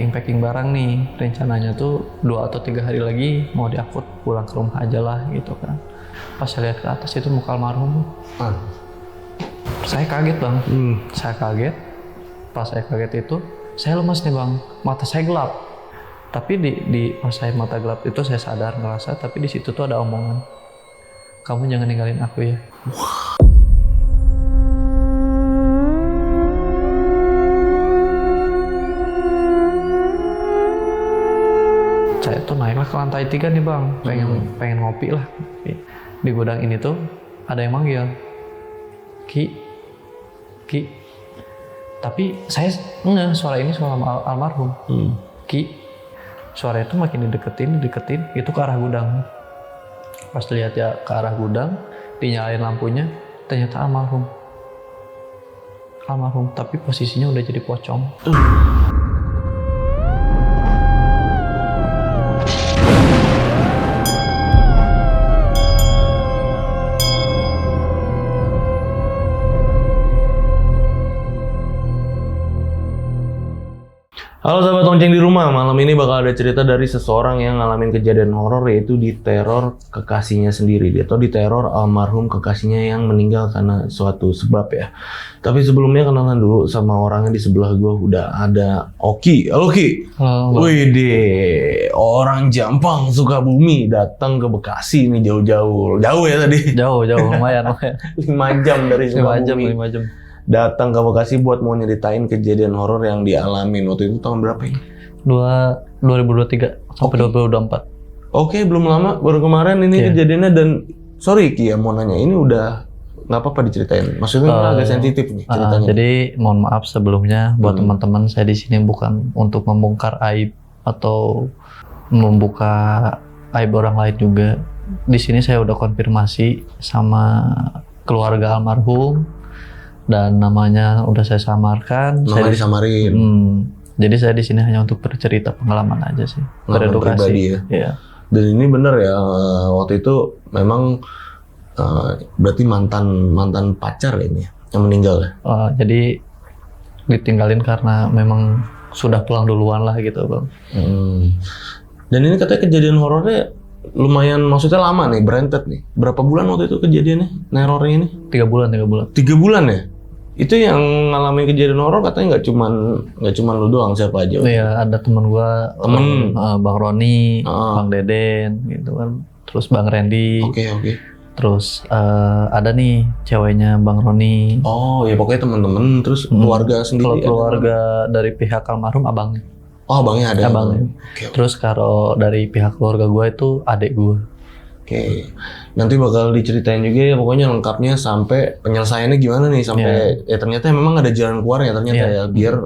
packing barang nih. Rencananya tuh 2 atau 3 hari lagi mau diangkut pulang ke rumah aja lah gitu kan. Pas saya lihat ke atas itu muka almarhum. Saya kaget bang. Saya kaget. Pas saya kaget itu saya lemas nih bang. Mata saya gelap. Tapi di pas saya mata gelap itu saya sadar ngerasa. Tapi di situ tuh ada omongan. Kamu jangan ninggalin aku ya. Saya tuh naiklah ke lantai 3 nih bang, pengen ngopi lah. Di gudang ini tuh ada yang manggil, Ki. Tapi saya enggak, suara ini suara almarhum. Ki. Suara itu makin dideketin, itu ke arah gudang. Pas lihat ya ke arah gudang, dinyalain lampunya, ternyata almarhum. Tapi posisinya udah jadi pocong. Halo sahabat lonceng di rumah, malam ini bakal ada cerita dari seseorang yang ngalamin kejadian horor, yaitu diteror kekasihnya sendiri atau diteror almarhum kekasihnya yang meninggal karena suatu sebab ya. Tapi sebelumnya kenalan dulu sama orangnya di sebelah gue, udah ada Oki. Halo Ki. Halo. Widih, orang Jampang Sukabumi datang ke Bekasi nih jauh-jauh. Jauh ya tadi? Jauh lumayan. 5 jam dari Sukabumi. 5 jam. Datang ke Bekasi buat mau nyeritain kejadian horor yang dialamin. Waktu itu tahun berapa ini? 2023 sampai 2024. Oke, belum lama, baru kemarin ini kejadiannya. Dan sorry Ki ya, mau nanya, ini udah nggak apa-apa diceritain? Maksudnya agak sensitif nih ceritanya. Jadi mohon maaf sebelumnya buat teman-teman, saya di sini bukan untuk membongkar aib atau membuka aib orang lain juga. Di sini saya udah konfirmasi sama keluarga almarhum. Dan namanya udah saya samarkan. Namanya disamarin. Jadi saya di sini hanya untuk bercerita pengalaman aja sih. Beredukasi. Pribadi ya. Iya. Dan ini bener ya, waktu itu memang berarti mantan pacar ini yang meninggal ya? Jadi ditinggalin karena memang sudah pulang duluan lah gitu bang. Dan ini katanya kejadian horornya lumayan, maksudnya lama nih, berentet nih. Berapa bulan waktu itu kejadiannya, nerornya ini? 3 bulan. 3 bulan ya? Itu yang ngalamin kejadian horor katanya nggak cuman lu doang, siapa aja? Iya, ada teman gua, Bang Roni, Bang Deden, gitu kan. Terus Bang Randy. Oke. Terus ada nih ceweknya Bang Roni. Oh ya, pokoknya teman-teman, terus keluarga sendiri. Kalau keluarga dari pihak almarhum abangnya. Oh, abangnya ada. Abangnya. Okay. Terus kalau dari pihak keluarga gua itu adik gua. Oke, nanti bakal diceritain juga ya pokoknya lengkapnya sampai penyelesaiannya gimana nih, sampai ya ternyata memang ada jalan keluarnya ternyata ya, biar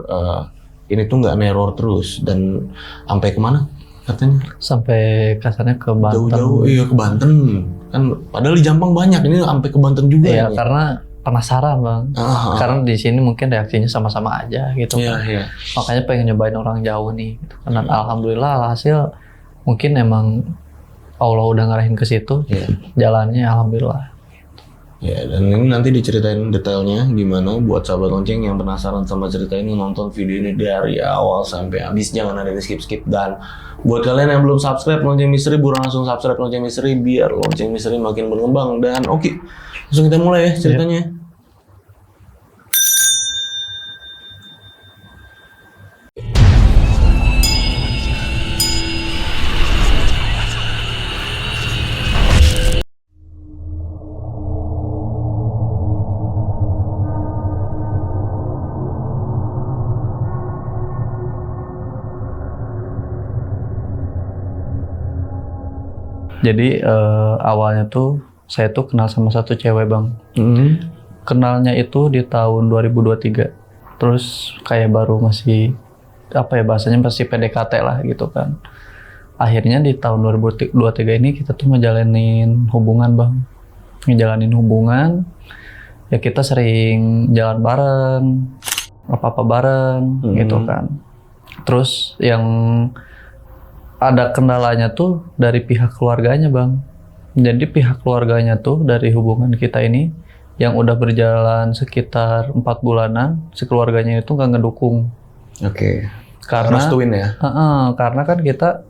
ini tuh nggak neror terus. Dan sampai kemana katanya? Sampai kasarnya ke Banten. Jauh-jauh, iya ke Banten kan, padahal di Jampang banyak, ini sampai ke Banten juga. Iya, ya, karena penasaran bang. Karena di sini mungkin reaksinya sama-sama aja gitu. Iya. Makanya pengen nyobain orang jauh nih. Gitu. Karena alhamdulillah hasil mungkin emang Allah udah ngarahin ke situ, jalannya alhamdulillah. Ya, dan ini nanti diceritain detailnya gimana buat sahabat lonceng yang penasaran sama cerita ini, nonton video ini dari awal sampai habis, jangan ada di skip. Dan buat kalian yang belum subscribe Lonceng Misteri, buruan langsung subscribe Lonceng Misteri biar Lonceng Misteri makin berkembang. Dan oke, langsung kita mulai ya ceritanya. Jadi awalnya tuh saya tuh kenal sama satu cewek bang. Kenalnya itu di tahun 2023. Terus kayak baru masih bahasanya masih PDKT lah gitu kan. Akhirnya di tahun 2023 ini kita tuh ngejalanin hubungan bang. Ya kita sering jalan bareng, apa-apa bareng gitu kan. Terus yang ada kendalanya tuh dari pihak keluarganya bang. Jadi pihak keluarganya tuh dari hubungan kita ini yang udah berjalan sekitar 4 bulanan, si keluarganya itu nggak ngedukung. Oke. Karena restuin ya. Karena kan kita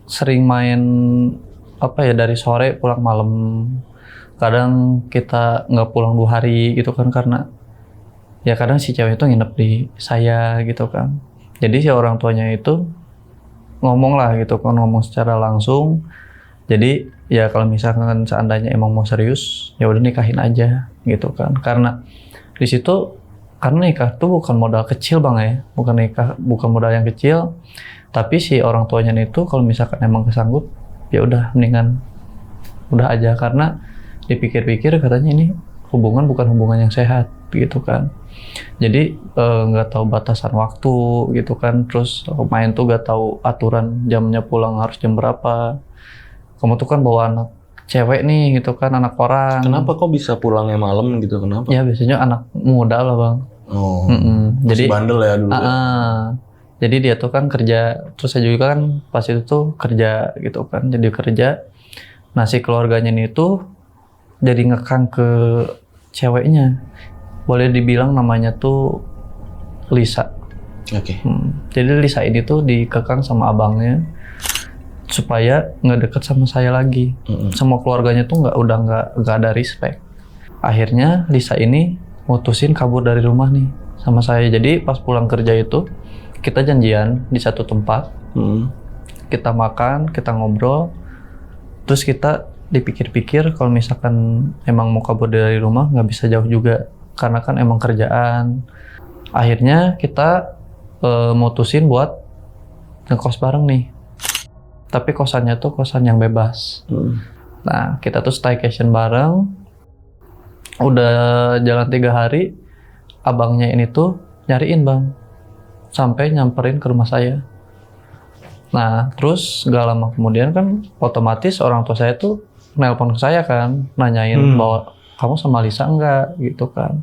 sering main dari sore pulang malam. Kadang kita nggak pulang 2 hari gitu kan, karena ya kadang si cewek itu nginep di saya gitu kan. Jadi si orang tuanya itu ngomong lah gitu kan, ngomong secara langsung. Jadi ya kalau misalkan seandainya emang mau serius, ya udah nikahin aja gitu kan. Karena di situ, karena nikah tuh bukan modal kecil Bang ya, bukan modal yang kecil. Tapi si orang tuanya itu kalau misalkan emang kesanggup, ya udah mendingan udah aja, karena dipikir-pikir katanya ini hubungan bukan hubungan yang sehat gitu kan. Jadi nggak tahu batasan waktu gitu kan, terus main tuh nggak tahu aturan jamnya pulang harus jam berapa. Kamu tuh kan bawa anak cewek nih gitu kan, anak orang. Kenapa kok bisa pulangnya malam gitu, kenapa? Ya biasanya anak muda lah Bang. Oh, jadi bandel ya dulu. Jadi dia tuh kan kerja, terus saya juga kan pas itu tuh kerja gitu kan, jadi kerja. Nah si keluarganya ini tuh jadi ngekang ke ceweknya. Boleh dibilang namanya tuh Lisa. Oke. Jadi Lisa ini tuh dikekang sama abangnya supaya nggak deket sama saya lagi. Semua keluarganya tuh nggak ada respect. Akhirnya Lisa ini mutusin kabur dari rumah nih sama saya. Jadi pas pulang kerja itu kita janjian di satu tempat. Kita makan, kita ngobrol. Terus kita dipikir-pikir kalau misalkan emang mau kabur dari rumah nggak bisa jauh juga, karena kan emang kerjaan. Akhirnya kita mutusin buat ngekos bareng nih, tapi kosannya tuh kosan yang bebas. Nah kita tuh staycation bareng, udah jalan 3 hari, abangnya ini tuh nyariin Bang, sampai nyamperin ke rumah saya. Nah terus gak lama kemudian kan otomatis orang tua saya tuh nelpon ke saya kan, nanyain bahwa kamu sama Lisa enggak gitu kan.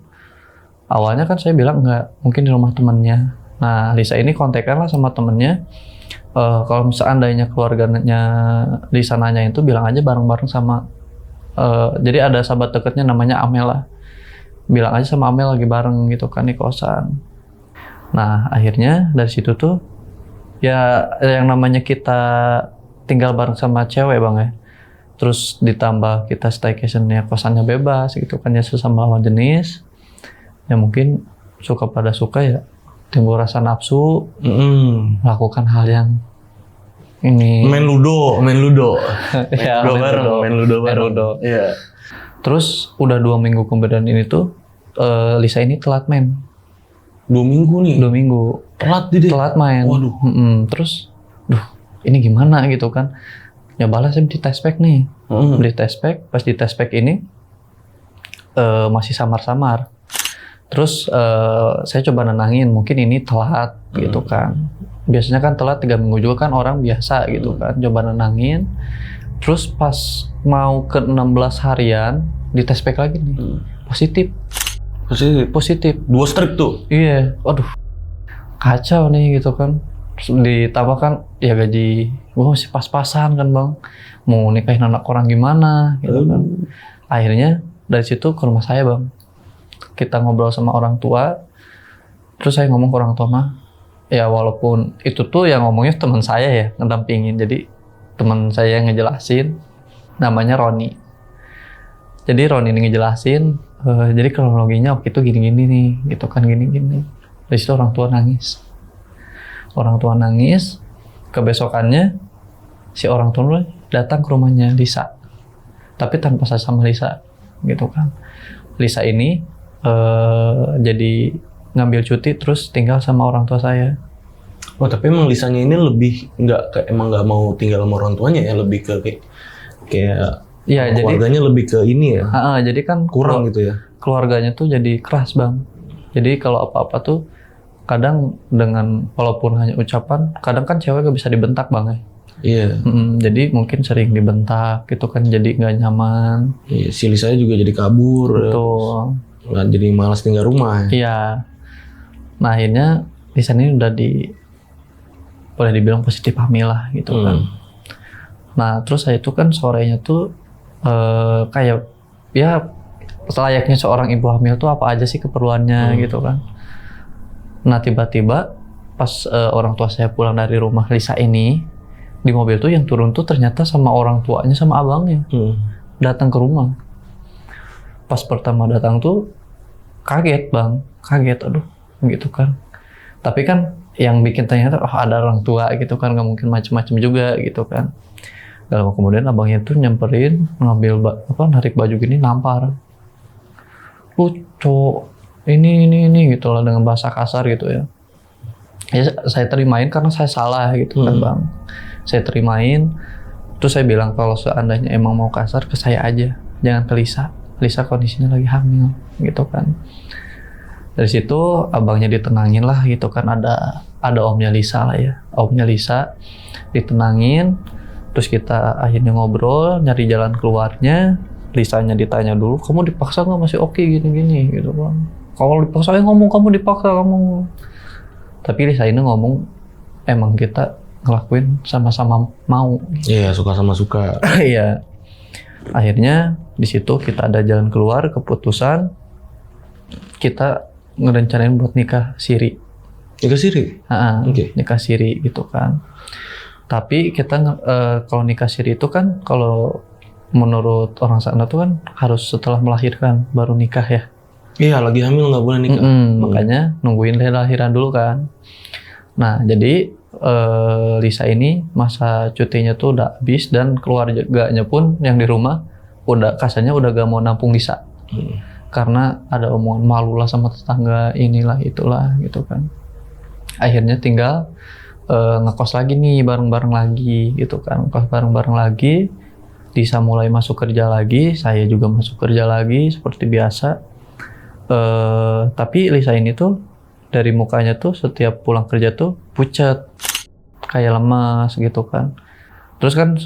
Awalnya kan saya bilang enggak, mungkin di rumah temennya. Nah Lisa ini kontekan lah sama temennya, kalau seandainya keluarganya Lisa nanya itu bilang aja bareng-bareng sama, jadi ada sahabat dekatnya namanya Amel lah, bilang aja sama Amel lagi bareng gitu kan di kosan. Nah akhirnya dari situ tuh ya yang namanya kita tinggal bareng sama cewek Bang ya, terus ditambah kita staycationnya kosannya bebas gitu kan, ya sesama lawan jenis ya mungkin suka pada suka ya, timbul rasa nafsu, melakukan hal yang ini, main ludo ya, main ludo bareng. Iya. Terus udah 2 minggu kemudian ini tuh Lisa ini telat main. 2 minggu nih? 2 minggu telat main. Waduh. Terus ini gimana gitu kan, nyobalah saya di test pack nih. Di test pack, pas di test pack ini masih samar-samar. Terus saya coba nenangin, mungkin ini telat gitu kan. Biasanya kan telat 3 minggu juga kan orang biasa gitu kan. Coba nenangin. Terus pas mau ke 16 harian di test pack lagi nih. Positif. 2 strip tuh? Iya, waduh. Kacau nih gitu kan. Terus ditambah kan ya gaji gua masih pas-pasan kan Bang. Mau nikahin anak orang gimana gitu kan. Akhirnya dari situ ke rumah saya Bang. Kita ngobrol sama orang tua. Terus saya ngomong ke orang tua mah, ya walaupun itu tuh yang ngomongnya teman saya ya, ngedampingin. Jadi teman saya yang ngejelasin, namanya Roni. Jadi Roni ini ngejelasin, jadi kronologinya waktu itu gini-gini nih, gitu kan gini-gini. Dari situ orang tua nangis. Kebesokannya si orang tua datang ke rumahnya Lisa, tapi tanpa saya sama Lisa, gitu kan. Lisa ini jadi ngambil cuti terus tinggal sama orang tua saya. Oh tapi emang Lisanya ini lebih emang nggak mau tinggal sama orang tuanya ya, lebih ke kayak ya, keluarganya lebih ke ini ya. Jadi kan kurang gitu ya. Keluarganya tuh jadi keras Bang. Jadi kalau apa-apa tuh kadang dengan walaupun hanya ucapan, kadang kan cewek gak bisa dibentak Bang ya. Iya. Jadi mungkin sering dibentak gitu kan, jadi nggak nyaman. Iya, si Lisanya juga jadi kabur. Betul. Nggak jadi malas tinggal rumah. Iya. Nah akhirnya Lisa ini udah boleh dibilang positif hamil lah gitu kan. Nah terus saya itu kan sorenya tuh kayak ya selayaknya seorang ibu hamil tuh apa aja sih keperluannya gitu kan. Nah tiba-tiba pas orang tua saya pulang dari rumah Lisa ini, di mobil tuh yang turun tuh ternyata sama orang tuanya sama abangnya. Datang ke rumah. Pas pertama datang tuh kaget bang, kaget aduh gitu kan. Tapi kan yang bikin ternyata ada orang tua gitu kan, nggak mungkin macem-macem juga gitu kan. Lalu kemudian abangnya tuh nyamperin, ngambil narik baju gini, nampar. Lu cowok ini gitu lah dengan bahasa kasar gitu ya. Ya saya terimain karena saya salah gitu kan bang. Saya terimain, terus saya bilang kalau seandainya emang mau kasar ke saya aja, jangan ke Lisa. Lisa kondisinya lagi hamil gitu kan. Dari situ abangnya ditenangin lah gitu kan, ada omnya Lisa lah ya, omnya Lisa ditenangin. Terus kita akhirnya ngobrol, nyari jalan keluarnya. Lisanya ditanya dulu, kamu dipaksa nggak, masih oke gini-gini gitu bang. Kalau dipaksa ngomong, kamu dipaksa kamu. Tapi Lisa ini ngomong, emang kita ngelakuin sama-sama mau. Iya, suka sama suka. Iya. Akhirnya di situ kita ada jalan keluar, keputusan kita ngerencanain buat nikah siri. Nikah siri? Nikah siri gitu kan. Tapi kita kalau nikah siri itu kan kalau menurut orang sana tuh kan harus setelah melahirkan baru nikah ya. Iya, lagi hamil nggak boleh nikah. Makanya nungguin lahiran dulu kan. Nah jadi Lisa ini masa cutinya tuh udah habis dan keluarganya pun yang di rumah udah kasarnya udah gak mau nampung Lisa. Karena ada omongan malu lah sama tetangga, inilah itulah gitu kan. Akhirnya tinggal ngekos lagi nih bareng-bareng lagi gitu kan. Ngekos bareng-bareng lagi. Lisa mulai masuk kerja lagi, saya juga masuk kerja lagi seperti biasa. Tapi Lisa ini tuh dari mukanya tuh setiap pulang kerja tuh pucat, kayak lemas gitu kan. Terus kan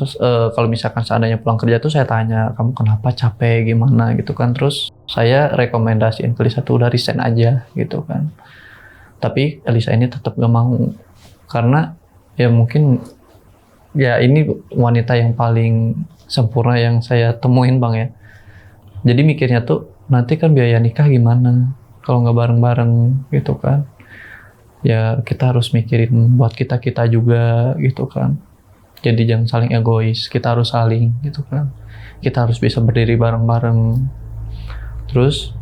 kalau misalkan seandainya pulang kerja tuh saya tanya, kamu kenapa, capek gimana gitu kan. Terus saya rekomendasiin ke Lisa tuh udah resign aja gitu kan. Tapi Lisa ini tetap gak mau, karena ya mungkin ya ini wanita yang paling sempurna yang saya temuin bang ya. Jadi mikirnya tuh nanti kan biaya nikah gimana kalau nggak bareng-bareng gitu kan. Ya kita harus mikirin buat kita juga gitu kan. Jadi jangan saling egois, kita harus saling gitu kan. Kita harus bisa berdiri bareng-bareng. Terus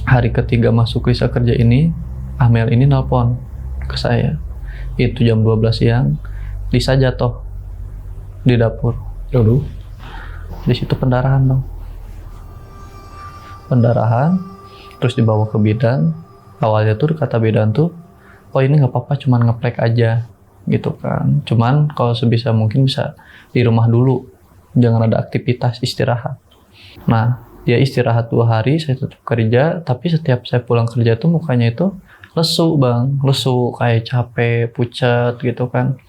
hari ketiga masuk Lisa kerja ini, Amel ini nelpon ke saya. Itu jam 12 siang, Lisa jatuh di dapur. Aduh. Di situ pendarahan dong. Pendarahan, terus dibawa ke bidan. Awalnya tuh kata bidan tuh, oh ini nggak apa-apa, cuman ngeplek aja gitu kan. Cuman kalau sebisa mungkin bisa di rumah dulu, jangan ada aktivitas, istirahat. Nah dia istirahat 2 hari, saya tetap kerja. Tapi setiap saya pulang kerja tuh mukanya itu lesu bang, lesu kayak capek, pucat gitu kan.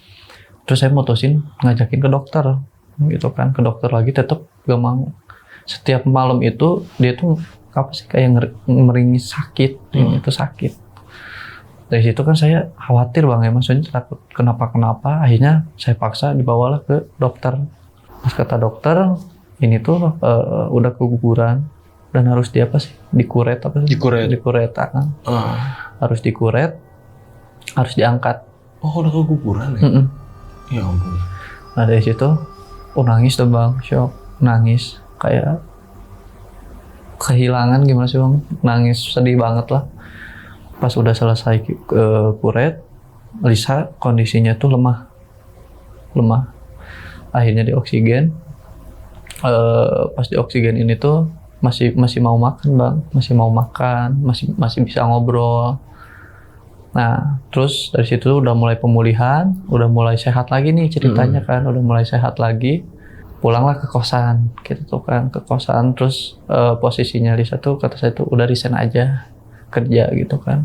Terus saya mutusin ngajakin ke dokter gitu kan, ke dokter lagi tetap gak mau. Setiap malam itu dia tuh apa sih kayak meringis sakit, itu sakit. Dari situ kan saya khawatir bang ya, maksudnya takut kenapa-kenapa. Akhirnya saya paksa dibawalah ke dokter. Pas kata dokter ini tuh udah keguguran dan harus dikuret apa sih? Dikuret kan. Harus dikuret, harus diangkat. Oh udah keguguran ya? Ya ampun. Nah dari situ nangis tuh bang, shock, nangis kayak kehilangan gimana sih bang, nangis sedih banget lah. Pas udah selesai kuret, Lisa kondisinya tuh lemah. Akhirnya di oksigen. Pas di oksigen ini tuh masih mau makan bang, masih bisa ngobrol. Nah terus dari situ udah mulai pemulihan, udah mulai sehat lagi nih ceritanya kan, udah mulai sehat lagi. Pulanglah ke kosan gitu kan, ke kosan. Terus posisinya Lisa tuh kata saya tuh udah resign aja kerja gitu kan.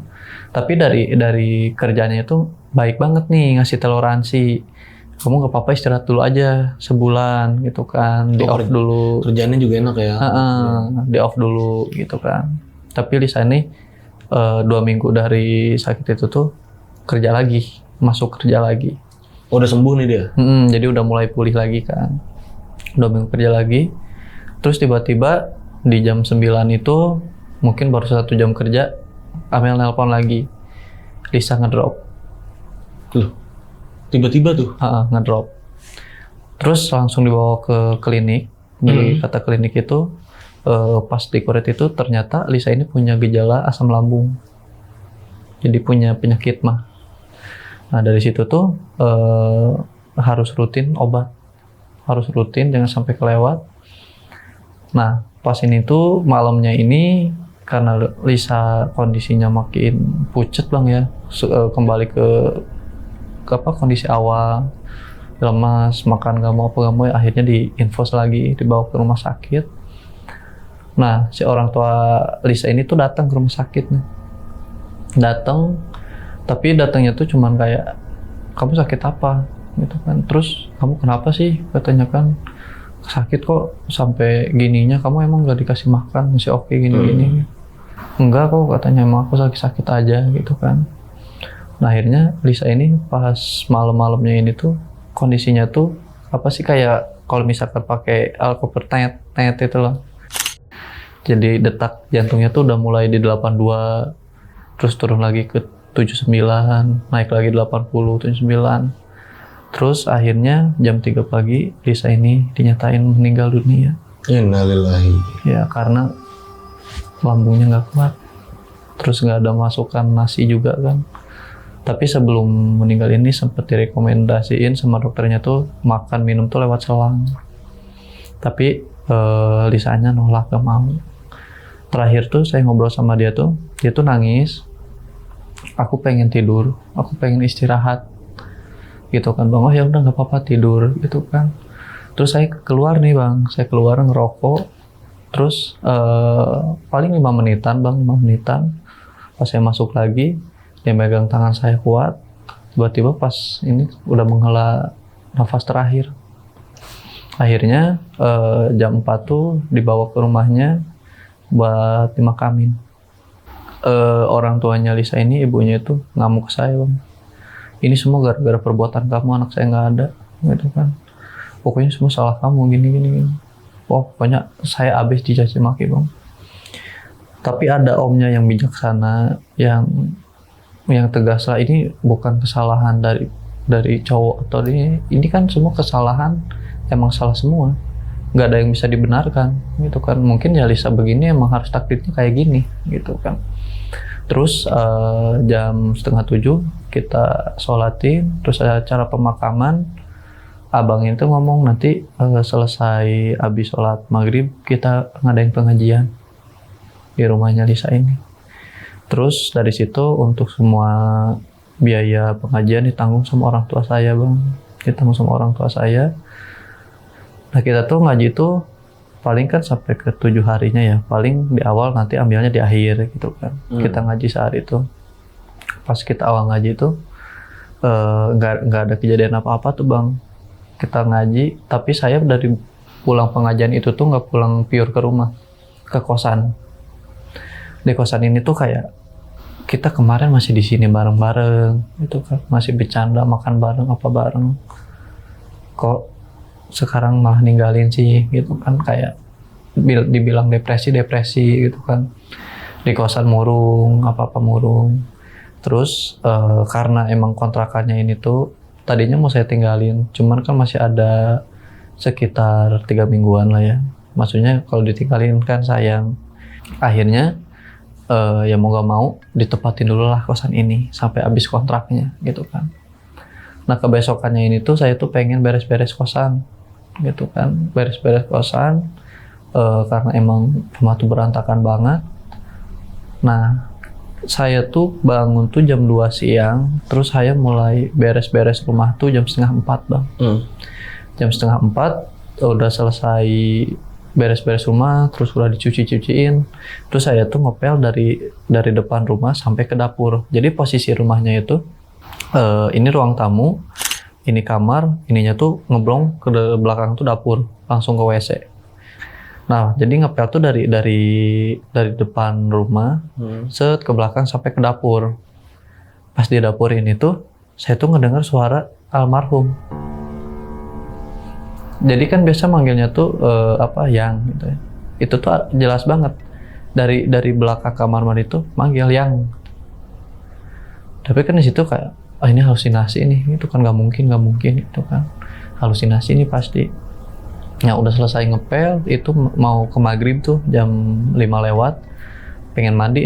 Tapi dari kerjanya itu baik banget nih, ngasih toleransi, kamu gak apa-apa istirahat dulu aja sebulan gitu kan, di off dulu. Kerjaannya juga enak ya. Di off dulu gitu kan. Tapi Lisa ini 2 minggu dari sakit itu tuh masuk kerja lagi. Oh, udah sembuh nih dia? Jadi udah mulai pulih lagi kan. 2 minggu kerja lagi. Terus tiba-tiba di jam 9 itu, mungkin baru 1 jam kerja, Amel nelpon lagi. Lisa ngedrop. Loh, tiba-tiba tuh? Ngedrop. Terus langsung dibawa ke klinik. Di kata klinik itu, pas dikoret itu ternyata Lisa ini punya gejala asam lambung. Jadi punya penyakit mah. Nah dari situ tuh harus rutin obat. Harus rutin, jangan sampai kelewat. Nah pas ini tuh malamnya ini, karena Lisa kondisinya makin pucet bang ya, kembali ke kondisi awal, lemas, makan gak mau ya, akhirnya diinfus lagi, dibawa ke rumah sakit. Nah si orang tua Lisa ini tuh datang ke rumah sakit nih, tapi datangnya tuh cuman kayak, kamu sakit apa gitu kan, terus kamu kenapa sih, katanya kan sakit kok sampai gininya, kamu emang gak dikasih makan, masih oke gini-gini. Enggak kok, katanya emang aku sakit aja gitu kan. Nah akhirnya Lisa ini pas malam-malamnya ini tuh kondisinya tuh apa sih, kayak kalau misalkan pakai alkoper tet itu loh. Jadi detak jantungnya tuh udah mulai di 82, terus turun lagi ke 79, naik lagi 80, 79. Terus akhirnya jam 3 pagi Lisa ini dinyatain meninggal dunia. Innalillahi. Ya karena lambungnya nggak kuat, terus nggak ada masukan nasi juga kan. Tapi sebelum meninggal ini sempat direkomendasiin sama dokternya tuh makan minum tuh lewat selang. Tapi Lisanya nolak, gak mau. Terakhir tuh saya ngobrol sama dia tuh nangis. Aku pengen tidur, aku pengen istirahat. Gitu kan bang, oh ya udah nggak apa-apa tidur gitu kan. Terus saya keluar nih bang, saya keluar ngerokok. Terus paling 5 menitan bang, 5 menitan. Pas saya masuk lagi, dia megang tangan saya kuat. Tiba-tiba pas ini udah menghela nafas terakhir. Akhirnya jam 4 tuh dibawa ke rumahnya buat dimakamin. Orang tuanya Lisa ini, ibunya itu ngamuk ke saya bang. Ini semua gara-gara perbuatan kamu, anak saya nggak ada, gitu kan. Pokoknya semua salah kamu, gini. Wah, pokoknya saya abis dicaci maki bang. Tapi ada omnya yang bijaksana, yang tegas lah. Ini bukan kesalahan dari cowok atau ini kan semua kesalahan, emang salah semua. Nggak ada yang bisa dibenarkan, gitu kan. Mungkin ya Lisa begini emang harus takdirnya kayak gini, gitu kan. Terus jam 6:30 kita sholatin, terus ada acara pemakaman. Abang itu ngomong nanti selesai habis sholat maghrib kita ngadain pengajian di rumahnya Lisa ini. Terus dari situ untuk semua biaya pengajian ditanggung sama orang tua saya bang, ditanggung sama orang tua saya. Nah kita tuh ngaji tuh paling kan sampai ke 7 harinya ya, paling di awal nanti ambilnya di akhir gitu kan. Kita ngaji sehari itu, pas kita awal ngaji itu nggak ada kejadian apa-apa tuh bang. Kita ngaji, tapi saya dari pulang pengajian itu tuh nggak pulang pure ke rumah, ke kosan. Di kosan ini tuh kayak kita kemarin masih di sini bareng-bareng gitu kan, masih bercanda, makan bareng, apa bareng. Kok sekarang malah ninggalin sih gitu kan, kayak dibilang depresi gitu kan. Di kosan murung, apa-apa murung. Terus karena emang kontrakannya ini tuh tadinya mau saya tinggalin, cuman kan masih ada sekitar 3 mingguan lah ya. Maksudnya kalau ditinggalin kan sayang. Akhirnya ya mau gak mau ditempatin dulu lah kosan ini sampai habis kontraknya gitu kan. Nah kebesokannya ini tuh saya tuh pengen beres-beres kosan gitu kan, beres-beres kosan karena emang rumah tuh berantakan banget. Nah saya tuh bangun tuh jam 2 siang, terus saya mulai beres-beres rumah tuh jam 3:30 bang. Jam 3:30 udah selesai beres-beres rumah, terus udah dicuci-cuciin. Terus saya tuh ngepel dari depan rumah sampai ke dapur. Jadi posisi rumahnya itu ini ruang tamu, ini kamar, ininya tuh ngeblong ke belakang tuh dapur, langsung ke WC. Nah, jadi ngepel tuh dari depan rumah, set ke belakang sampai ke dapur. Pas di dapur ini tuh, saya tuh ngedengar suara almarhum. Jadi kan biasa manggilnya tuh yang gitu ya. Itu tuh jelas banget dari belakang kamar mandi tuh manggil yang. Tapi kan di situ kayak ini halusinasi nih, itu kan nggak mungkin itu kan halusinasi ini pasti. Ya udah selesai ngepel itu mau ke maghrib tuh jam 5 lewat, pengen mandi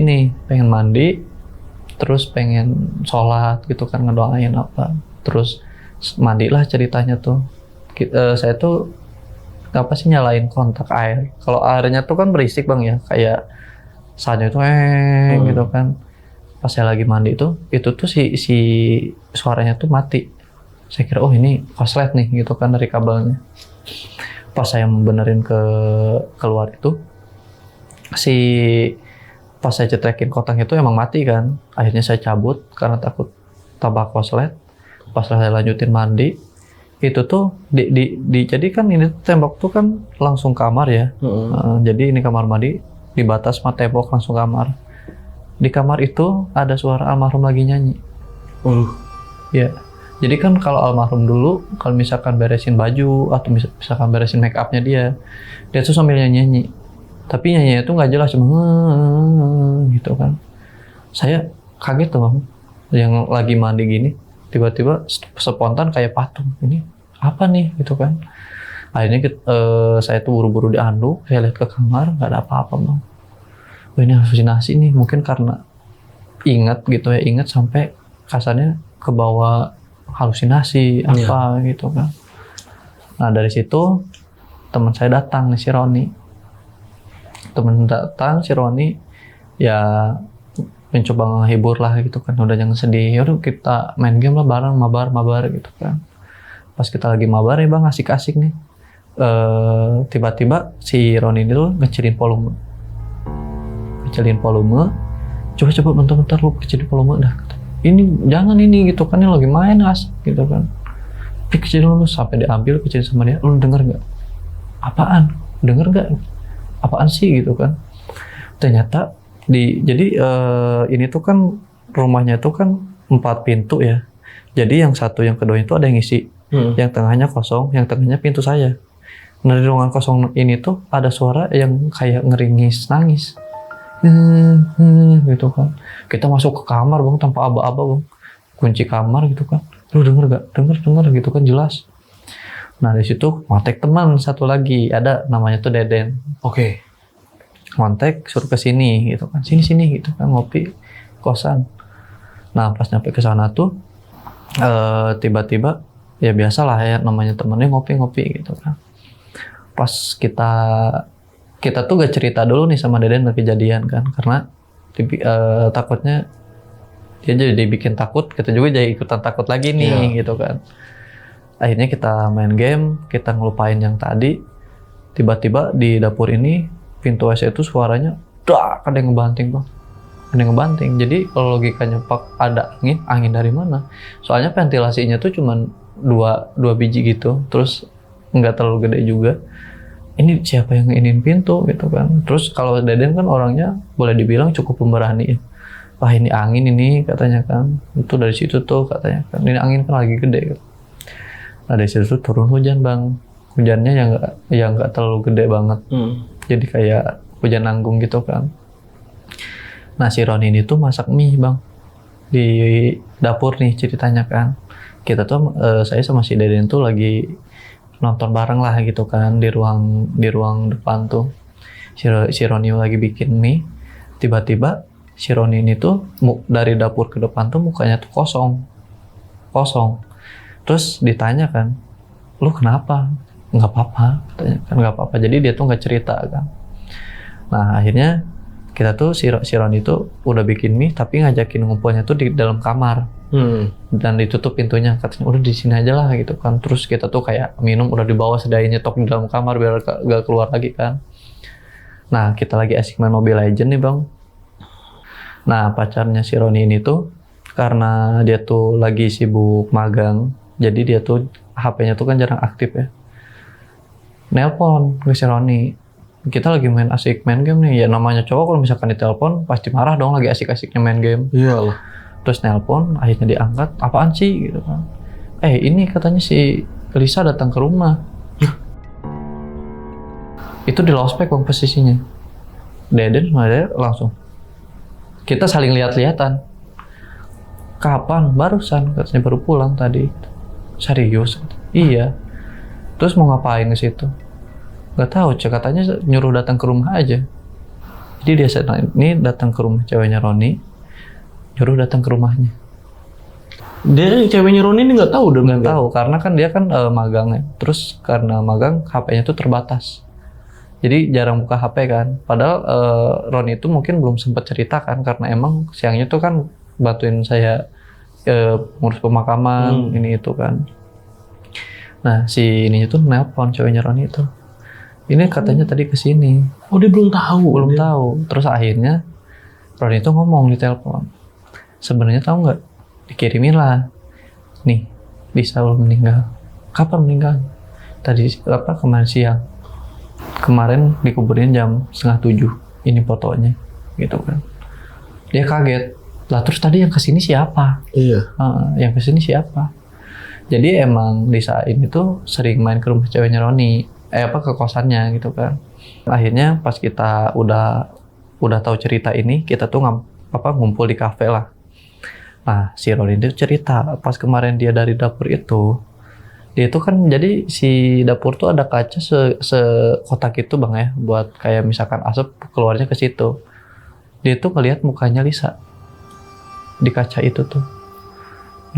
terus pengen sholat gitu kan, ngedoain apa, terus mandilah ceritanya tuh. Saya tuh apa sih nyalain kontak air, kalau airnya tuh kan berisik bang ya, kayak saatnya itu gitu kan. Pas saya lagi mandi itu tuh si suaranya tuh mati. Saya kira ini korslet nih gitu kan dari kabelnya. Pas saya benerin keluar itu pas saya cetrekin kotaknya itu emang mati kan. Akhirnya saya cabut karena takut tambah korslet. Pas saya lanjutin mandi itu tuh jadi kan ini tembok tuh kan langsung kamar ya. Jadi ini kamar mandi di batas sama tembok langsung kamar. Di kamar itu ada suara almarhum lagi nyanyi. Ya. Jadi kan kalau almarhum dulu, kalau misalkan beresin baju atau misalkan beresin make upnya dia tuh sambil nyanyi. Tapi nyanyinya itu nggak jelas, cuma gitu kan. Saya kaget tuh bang, yang lagi mandi gini, tiba-tiba spontan kayak patung. Ini apa nih gitu kan? Akhirnya saya tuh buru-buru dianduk, saya lihat ke kamar nggak ada apa-apa bang. Ini halusinasi nih, mungkin karena ingat sampai kasarnya ke bawah halusinasi apa gitu kan. Nah dari situ teman saya datang nih, si Roni ya mencoba menghibur lah gitu kan, udah jangan sedih, yaudah kita main game lah bareng, mabar gitu kan. Pas kita lagi mabar ya bang, asik-asik nih, tiba-tiba si Roni ini tuh ngecilin volume, coba bentar lu kecilin volume dah, ini jangan ini gitu kan, ini lagi main asik gitu kan, kecilin lu, sampai diambil kecilin sama dia, lu denger nggak? Apaan sih gitu kan. Ternyata ini tuh kan rumahnya tuh kan 4 pintu ya, jadi yang satu yang kedua itu ada yang ngisi, yang tengahnya kosong, yang tengahnya pintu saya. Nah di ruangan kosong ini tuh ada suara yang kayak ngeringis nangis. Gitu kan. Kita masuk ke kamar bang tanpa aba-aba bang, kunci kamar gitu kan, lu denger gak? Denger gitu kan jelas. Nah di situ kontak teman satu lagi, ada namanya tuh Deden. Kontak suruh ke sini gitu kan, sini gitu kan, ngopi kosan. Nah pas nyampe ke sana tuh tiba-tiba ya biasalah ya namanya temennya ngopi gitu kan. Pas kita tuh gak cerita dulu nih sama Deden kejadian kan, karena takutnya dia jadi bikin takut, kita juga jadi ikutan takut lagi nih gitu kan. Akhirnya kita main game, kita ngelupain yang tadi. Tiba-tiba di dapur ini pintu WC itu suaranya ada yang ngebanting bang, jadi kalau logikanya pak ada angin dari mana? Soalnya ventilasinya tuh cuman dua biji gitu, terus nggak terlalu gede juga. Ini siapa yang nginin pintu gitu kan. Terus kalau Deden kan orangnya boleh dibilang cukup pemberani. Wah ini angin ini katanya kan, itu dari situ tuh katanya kan, ini angin kan lagi gede. Nah dari situ tuh turun hujan bang, hujannya yang nggak terlalu gede banget, jadi kayak hujan nanggung gitu kan. Nah si Roni ini tuh masak mie bang di dapur nih ceritanya kan. Kita tuh saya sama si Deden tuh lagi nonton bareng lah gitu kan di ruang depan tuh. Si Roni lagi bikin mie, tiba-tiba si Roni ini tuh dari dapur ke depan tuh mukanya tuh kosong. Terus ditanya kan, lu kenapa? Nggak apa-apa, katanya kan nggak apa-apa. Jadi dia tuh nggak cerita kan. Nah akhirnya kita tuh si Roni tuh udah bikin mie tapi ngajakin ngumpulnya tuh di dalam kamar. Dan ditutup pintunya, katanya udah di sini aja lah gitu kan. Terus kita tuh kayak minum udah dibawa, sediain nyetok di dalam kamar biar gak keluar lagi kan. Nah kita lagi asik main Mobile Legends nih bang. Nah pacarnya si Roni ini tuh karena dia tuh lagi sibuk magang, jadi dia tuh HP-nya tuh kan jarang aktif ya. Nelpon ke si Roni, kita lagi asik main game nih. Ya namanya cowok kalau misalkan ditelepon pasti marah dong, lagi asik-asiknya main game. Iyalah. Terus nelpon, akhirnya diangkat, apaan sih gitu kan. Ini katanya si Lisa datang ke rumah. Itu di loudspeak bang posisinya. Deden sama dia langsung. Kita saling lihat-lihatan. Kapan? Barusan, katanya baru pulang tadi. Serius? Iya. Terus mau ngapain ke situ? Gak tahu, katanya nyuruh datang ke rumah aja. Jadi dia ini datang ke rumah ceweknya Roni, nyuruh datang ke rumahnya. Dia ceweknya Roni ini nggak tahu dong? Nggak tahu, karena kan dia kan magang ya. Terus karena magang, HP-nya tuh terbatas. Jadi jarang buka HP kan. Padahal Roni itu mungkin belum sempat cerita kan, karena emang siangnya tuh kan bantuin saya ngurus pemakaman, ini itu kan. Nah, si ini tuh nelpon ceweknya Roni itu. Ini katanya tadi kesini. Oh, dia belum tahu? Belum tahu. Terus akhirnya Roni itu ngomong di telepon. Sebenarnya tahu nggak? Dikirimin lah. Nih, bisa lo meninggal. Kapan meninggal? Tadi kemarin siang. Kemarin dikuburin jam 6:30. Ini fotonya, gitu kan. Dia kaget. Lah terus tadi yang kesini siapa? Iya. Yang kesini siapa? Jadi emang di saat ini tuh sering main ke rumah ceweknya Roni. Ke kosannya gitu kan. Akhirnya pas kita udah tahu cerita ini, kita tuh ngumpul di kafe lah. Nah, si Roni itu cerita pas kemarin dia dari dapur itu, dia itu kan jadi si dapur tuh ada kaca sekotak itu bang ya, buat kayak misalkan asap keluarnya ke situ. Dia tuh ngelihat mukanya Lisa di kaca itu tuh.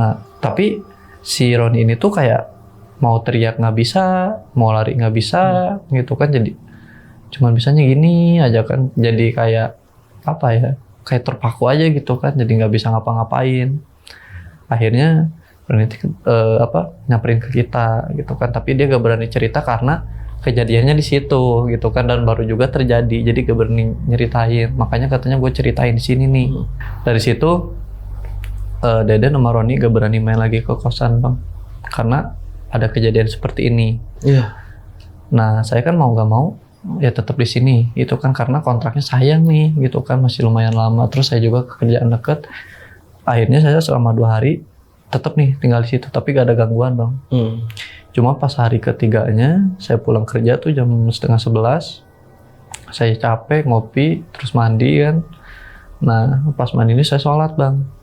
Nah, tapi si Roni ini tuh kayak mau teriak nggak bisa, mau lari nggak bisa, gitu kan. Jadi cuman bisanya gini aja kan, jadi kayak apa ya, kayak terpaku aja gitu kan, jadi nggak bisa ngapa-ngapain. Akhirnya berani nyamperin ke kita gitu kan, tapi dia gak berani cerita karena kejadiannya di situ gitu kan, dan baru juga terjadi, jadi gak berani nyeritain. Makanya katanya gue ceritain di sini nih. Dari situ Deden sama Roni gak berani main lagi ke kosan bang, karena ada kejadian seperti ini. Iya. Nah, saya kan mau gak mau ya tetap di sini itu kan, karena kontraknya sayang nih gitu kan, masih lumayan lama. Terus saya juga kerjaan deket. Akhirnya saya selama 2 hari tetap nih tinggal di situ, tapi gak ada gangguan bang. Cuma pas hari ketiganya saya pulang kerja tuh jam 10:30. Saya capek, ngopi, terus mandi kan. Nah, pas mandi ini saya sholat bang.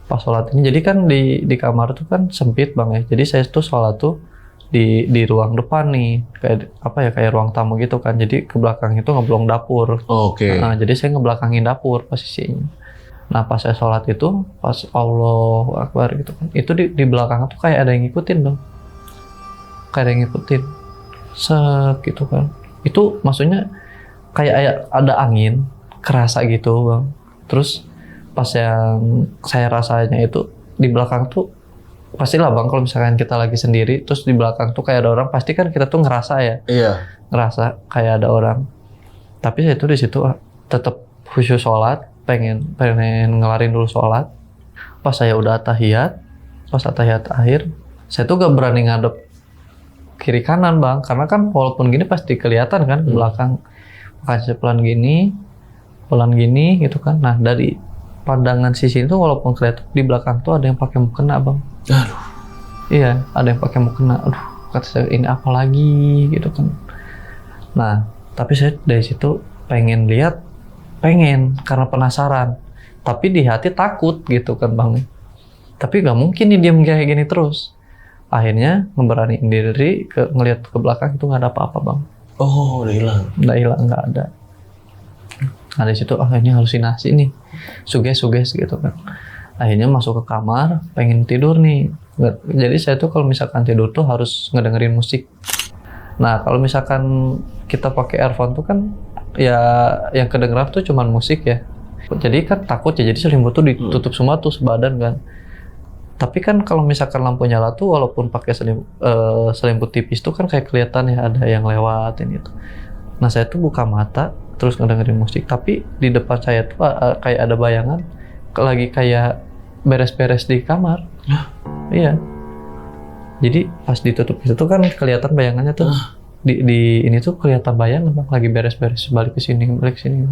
Pas sholat ini, jadi kan di kamar tuh kan sempit bang ya. Jadi saya tuh sholat tuh di ruang depan nih, kayak ruang tamu gitu kan. Jadi ke belakang itu ngeblong dapur. Oke. Nah, jadi saya ngebelakangin dapur posisinya. Nah, pas saya sholat itu, pas Allahu Akbar gitu kan, itu di belakang tuh kayak ada yang ngikutin bang. Kayak ada yang ngikutin. Gitu kan. Itu maksudnya kayak ada angin kerasa gitu bang. Terus pas yang saya rasanya itu di belakang tuh, pastilah bang kalau misalkan kita lagi sendiri terus di belakang tuh kayak ada orang, pasti kan kita tuh ngerasa ya. Iya. Ngerasa kayak ada orang. Tapi saya tuh di situ tetap khusyuk sholat, pengen ngelarin dulu sholat. Pas saya udah tahiyat, pas tahiyat akhir, saya tuh gak berani ngadep kiri kanan bang, karena kan walaupun gini pasti kelihatan kan ke belakang. Makanya saya pelan gini gitu kan. Nah, dari pandangan sisi itu walaupun kelihatan di belakang tuh ada yang pakai mukena bang. Aduh. Iya, ada yang pakai mukena. Aduh, kata saya ini apa lagi gitu kan. Nah, tapi saya dari situ pengen karena penasaran. Tapi di hati takut gitu kan bang. Tapi gak mungkin nih dia kayak gini terus. Akhirnya ngeberaniin diri ngelihat ke belakang, itu gak ada apa-apa bang. Oh, udah hilang. Udah hilang, gak ada. Nah dari situ akhirnya halusinasi nih, suges gitu kan. Akhirnya masuk ke kamar, pengen tidur nih. Jadi saya tuh kalau misalkan tidur tuh harus ngedengerin musik. Nah kalau misalkan kita pakai earphone tuh kan ya yang kedengeran tuh cuman musik ya. Jadi kan takut ya, jadi selimut tuh ditutup semua tuh sebadan kan. Tapi kan kalau misalkan lampu nyala tuh walaupun pakai selimut tipis tuh kan kayak kelihatan ya ada yang lewatin itu. Nah saya tuh buka mata terus ngedengerin musik, tapi di depan saya tuh kayak ada bayangan lagi kayak beres-beres di kamar. Iya. Jadi pas ditutup itu tuh kan kelihatan bayangannya tuh. Di ini tuh kelihatan bayangan bang, lagi beres-beres, balik ke sini, balik ke sini.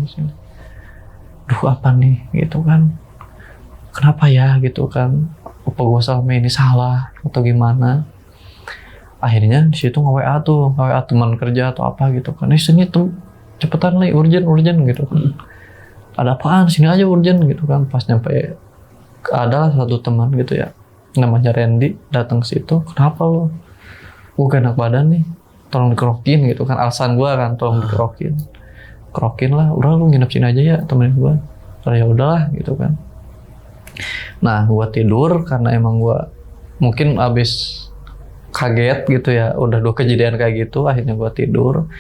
Duh apa nih gitu kan. Kenapa ya gitu kan. Apa gue selama ini salah atau gimana? Akhirnya di situ nge-WA teman kerja atau apa gitu kan. Sini tuh cepetan nih, urgent gitu kan. Ada apaan, sini aja urgent gitu kan. Pas nyampe Adalah satu teman gitu ya, namanya Randy, datang ke situ. Kenapa lo? Gue gak enak badan nih, tolong dikerokin gitu kan. Alasan gue kan, tolong dikerokin. Kerokin lah, udah lu nginep sini aja ya temenin gue. So, ya udahlah gitu kan. Nah, gue tidur karena emang gue mungkin abis kaget gitu ya, udah 2 kejadian kayak gitu. Akhirnya gue tidur.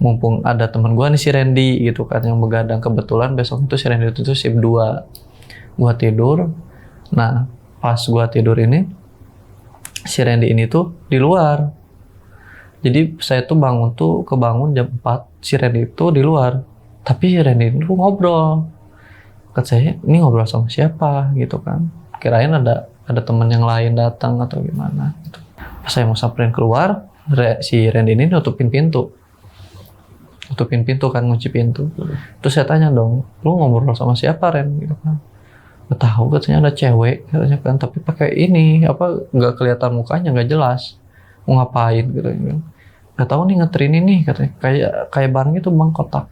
Mumpung ada teman gue nih si Randy gitu kan yang begadang. Kebetulan besok itu si Randy itu shift 2. Gue tidur. Nah, pas gue tidur ini, si Randy ini tuh di luar. Jadi saya tuh kebangun jam 4. Si Randy itu di luar. Tapi si Randy itu ngobrol. Kata saya, ini ngobrol sama siapa gitu kan. Kirain ada teman yang lain datang atau gimana gitu. Pas saya mau samperin keluar, si Randy ini nutupin pintu kan, ngunci pintu. Terus saya tanya dong, lu ngobrol sama siapa Ren gitu kan. Gak tahu, katanya ada cewek katanya kan, tapi pakai ini apa, nggak kelihatan mukanya, nggak jelas mau ngapain gitu. Gak tahu nih, ngeterin ini katanya, kayak barang itu bang, kotak.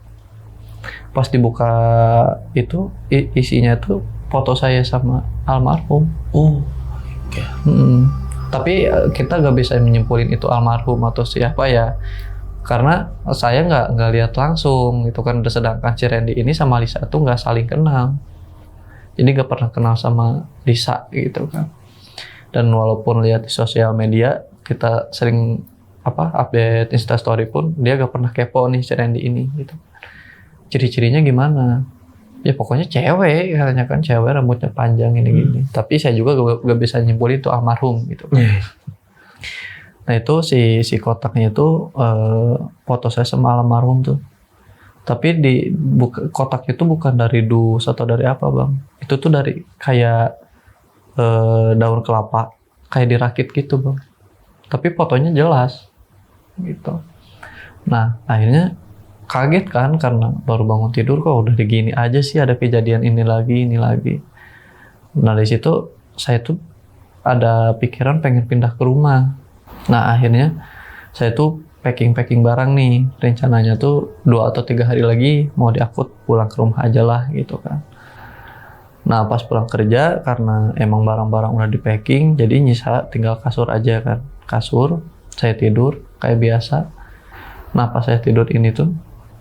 Pas dibuka itu isinya tuh foto saya sama almarhum. Oh, oke. Tapi kita nggak bisa menyimpulin itu almarhum atau siapa ya, karena saya nggak lihat langsung gitu kan. Sedangkan si Randy ini sama Lisa tuh nggak saling kenal. Jadi gak pernah kenal sama Lisa gitu kan. Dan walaupun lihat di sosial media, kita sering update Instastory pun, dia gak pernah kepo nih si Randy ini gitu. Ciri-cirinya gimana? Ya pokoknya cewek, katanya kan cewek, rambutnya panjang ini. Tapi saya juga gak bisa nyimpulin itu almarhum gitu. Nah itu si kotaknya itu foto saya sama almarhum tuh. Tapi kotak itu bukan dari dus atau dari apa bang. Itu tuh dari kayak daun kelapa, kayak dirakit gitu bang. Tapi fotonya jelas gitu. Nah akhirnya kaget kan, karena baru bangun tidur kok udah begini aja sih, ada kejadian ini lagi. Nah dari situ saya tuh ada pikiran pengen pindah ke rumah. Nah akhirnya saya tuh packing barang nih, rencananya tuh 2 atau 3 hari lagi mau diangkut pulang ke rumah aja lah gitu kan. Nah pas pulang kerja, karena emang barang-barang udah di packing, jadi nyisa tinggal kasur aja kan. Kasur, saya tidur kayak biasa. Nah pas saya tidur ini tuh,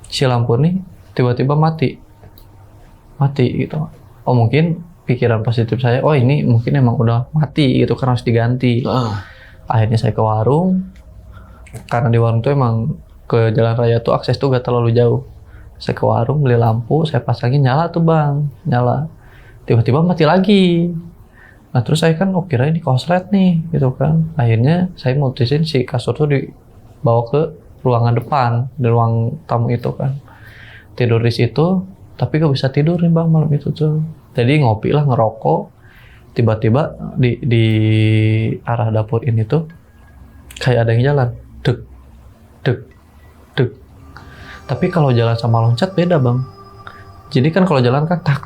si lampu nih tiba-tiba mati gitu. Oh mungkin pikiran positif saya, oh ini mungkin emang udah mati gitu kan, harus diganti. Akhirnya saya ke warung, karena di warung tuh emang ke jalan raya tuh akses tuh gak terlalu jauh. Saya ke warung beli lampu, saya pasangin, nyala tuh bang, nyala. Tiba-tiba mati lagi. Nah terus saya kan kira ini konslet nih gitu kan. Akhirnya saya mutusin si kasur tuh dibawa ke ruangan depan, di ruang tamu itu kan. Tidur di situ, tapi gak bisa tidur nih bang malam itu tuh. Jadi ngopi lah, ngerokok. Tiba-tiba di arah dapur ini tuh kayak ada yang jalan. Dek. Tapi kalau jalan sama loncat beda bang. Jadi kan kalau jalan kan tak.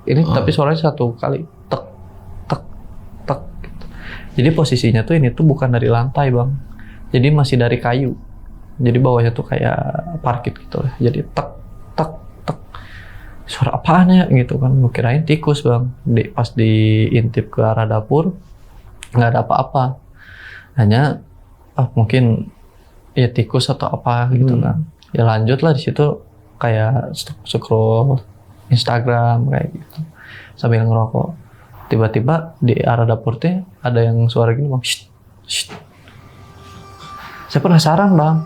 Ini tapi suaranya satu kali tek. Gitu. Jadi posisinya tuh ini tuh bukan dari lantai bang. Jadi masih dari kayu. Jadi bawahnya tuh kayak parkit gitu lah. Jadi tek. Suara apaan ya gitu kan. Kirain tikus bang. Pas diintip ke arah dapur nggak ada apa-apa. Hanya mungkin ya tikus atau apa gitu kan. Ya lanjut lah di situ kayak scroll Instagram kayak gitu sambil ngerokok. Tiba-tiba di arah dapur teh ada yang suara gini bang. Shh. Saya penasaran bang.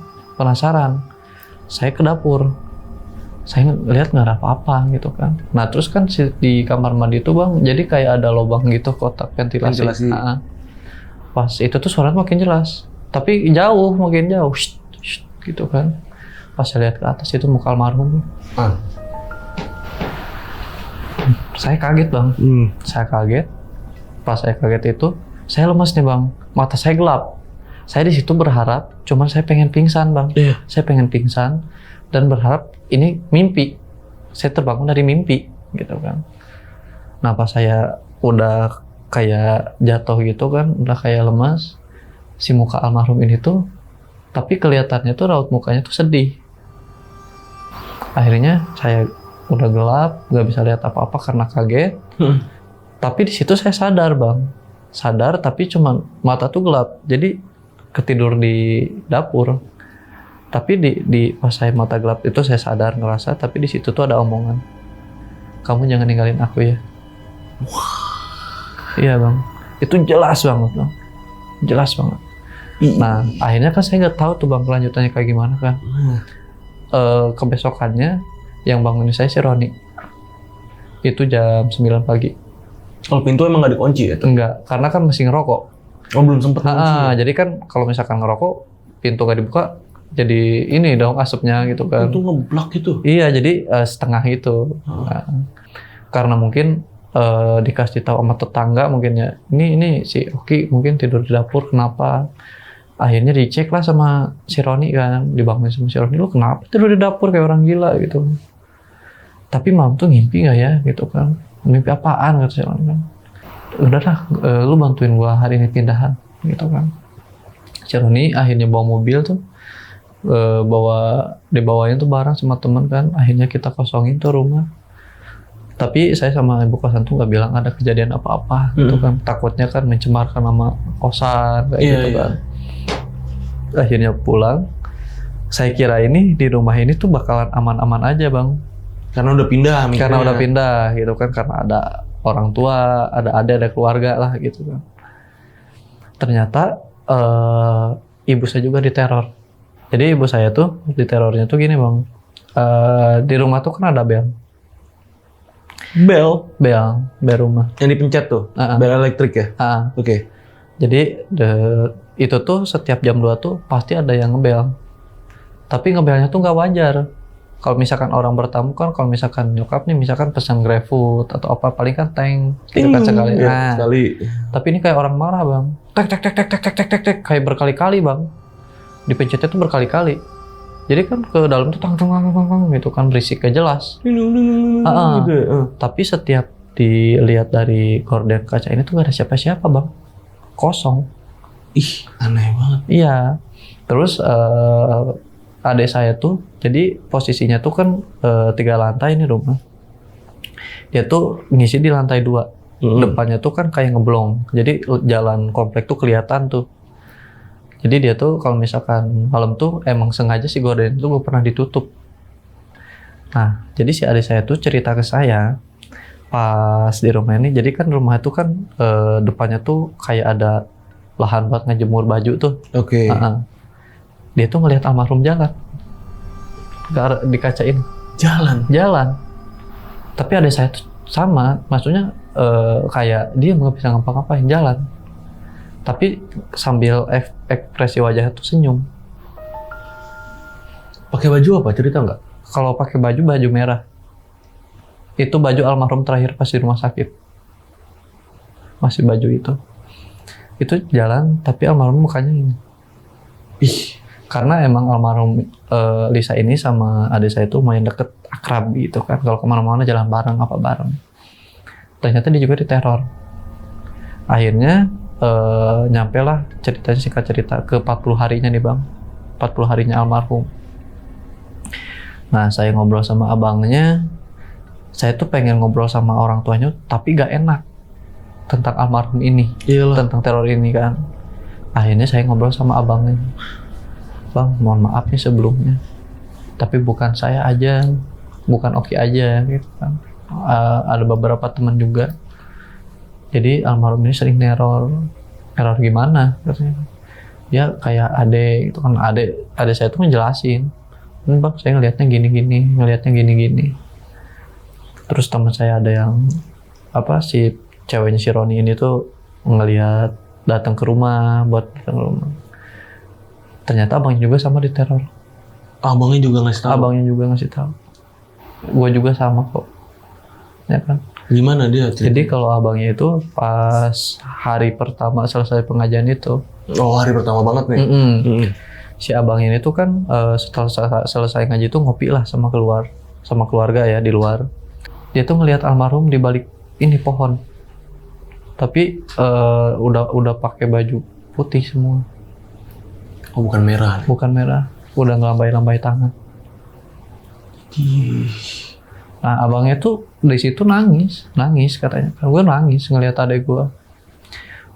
Saya ke dapur. Saya lihat nggak ada apa-apa gitu kan. Nah terus kan di kamar mandi itu bang, jadi kayak ada lubang gitu, kotak ventilasi. Nah, pas itu tuh suaranya makin jelas, tapi makin jauh, shh, gitu kan. Pas saya lihat ke atas itu muka almarhum. Saya kaget bang. Saya kaget. Pas saya kaget itu, saya lemas nih bang. Mata saya gelap. Saya di situ berharap, cuman saya pengen pingsan bang. Saya pengen pingsan dan berharap ini mimpi. Saya terbangun dari mimpi gitu kan. Nah pas saya udah kayak jatuh gitu kan, udah kayak lemas, si muka almarhum ini tuh, tapi kelihatannya tuh raut mukanya tuh sedih. Akhirnya saya udah gelap, gak bisa lihat apa-apa karena kaget. Tapi di situ saya sadar bang, sadar tapi cuma mata tuh gelap, jadi ketidur di dapur. Tapi di pas saya mata gelap itu saya sadar ngerasa, tapi di situ tuh ada omongan, kamu jangan ninggalin aku ya. Iya bang, itu jelas banget bang, jelas banget. Nah akhirnya kan saya nggak tahu tuh bang kelanjutannya kayak gimana kan. Kebesokannya yang bangunin saya si Roni. Itu jam 9 pagi. Kalau pintu emang nggak dikunci ya? Enggak, karena kan masih ngerokok. Oh belum sempet kunci. Jadi kan kalau misalkan ngerokok, pintu nggak dibuka, jadi ini dong asapnya gitu kan. Itu ngeblak gitu? Iya, jadi setengah itu. Nah, karena mungkin dikasih tahu sama tetangga mungkin ya, ini si Oki mungkin tidur di dapur, kenapa? Akhirnya dicek lah sama si Roni kan, dibangunin sama si Roni, lu kenapa tidur di dapur kayak orang gila gitu. Tapi malam tuh ngimpi nggak ya gitu kan, mimpi apaan kata si Roni kan. Udah lah, lu bantuin gua hari ini pindahan gitu kan. Si Roni akhirnya bawa mobil tuh, dibawain tuh barang sama temen kan, akhirnya kita kosongin tuh rumah. Tapi saya sama ibu kosan tuh nggak bilang ada kejadian apa-apa gitu kan, takutnya kan mencemarkan nama kosan kayak gitu kan. Akhirnya pulang, saya kira ini di rumah ini tuh bakalan aman-aman aja bang. Karena udah pindah mikirnya. Karena udah pindah gitu kan, karena ada orang tua, ada adik, ada keluarga lah gitu kan. Ternyata ibu saya juga diteror. Jadi ibu saya tuh diterornya tuh gini bang, di rumah tuh kan ada bel rumah. Yang dipencet tuh, bel elektrik ya? Oke. Jadi itu tuh setiap jam 2 tuh pasti ada yang ngebel. Tapi ngebelnya tuh nggak wajar. Kalau misalkan orang bertamu kan, kalau misalkan nyokap nih misalkan pesan GrabFood atau apa, paling kan teng gitu kan sekali. Ya, sekali. Tapi ini kayak orang marah bang. Tek kayak berkali-kali bang. Dipencetnya tuh berkali-kali. Jadi kan ke dalam tuh tang gitu kan, berisik gak jelas. Gitu. Tapi setiap dilihat dari gorden kaca ini tuh gak ada siapa-siapa bang. Kosong. Ih, aneh banget. Iya. Terus adik saya tuh, jadi posisinya tuh kan 3 lantai nih rumah. Dia tuh ngisi di lantai 2. Depannya tuh kan kayak ngeblong. Jadi jalan komplek tuh kelihatan tuh. Jadi dia tuh kalau misalkan malam tuh emang sengaja si gorden itu gak pernah ditutup. Nah, jadi si adik saya tuh cerita ke saya pas di rumah ini. Jadi kan rumah itu kan depannya tuh kayak ada lahan buat ngejemur baju tuh. Oke. Dia tuh ngelihat almarhum jalan di kaca ini. Jalan. Tapi adik saya tuh sama, maksudnya kayak dia nggak bisa ngapa-ngapain, jalan. Tapi sambil ekspresi wajahnya tuh senyum. Pakai baju apa? Cerita nggak? Kalau pakai baju merah. Itu baju almarhum terakhir pas di rumah sakit. Masih baju itu. Itu jalan, tapi almarhum mukanya ini. Ih. Karena emang almarhum Lisa ini sama adik saya itu main deket, akrab gitu kan. Kalau kemana-mana jalan bareng, apa bareng. Ternyata dia juga diteror. Akhirnya nyampe lah ceritanya, singkat cerita, ke 40 harinya nih bang. 40 harinya almarhum. Nah saya ngobrol sama abangnya. Saya tuh pengen ngobrol sama orang tuanya, tapi gak enak tentang almarhum ini. Iyalah. Tentang teror ini kan. Akhirnya saya ngobrol sama abangnya. Bang, mohon maaf nih sebelumnya. Tapi bukan saya aja, bukan Oki aja gitu kan. Ada beberapa teman juga. Jadi almarhum ini sering neror gimana katanya. Ya kayak adek gitu kan, adek saya tuh ngejelasin. Bang, saya ngelihatnya gini-gini. Terus teman saya ada yang si ceweknya si Roni ini tuh ngelihat datang ke rumah. Ternyata abangnya juga sama diteror. Abangnya juga ngasih tahu. Gua juga sama kok. Ya kan? Gimana dia? Jadi kalau abangnya itu pas hari pertama selesai pengajian itu. Oh, hari pertama banget nih. Si abangnya ini tuh kan setelah selesai ngaji itu ngopi lah sama keluarga ya di luar. Dia tuh ngelihat almarhum di balik ini pohon. Tapi udah pakai baju putih semua. Oh, bukan merah. Bukan merah. Udah ngelambai-lambai tangan. Nah abangnya tuh di situ nangis katanya. Kan gue nangis ngeliat adek gue.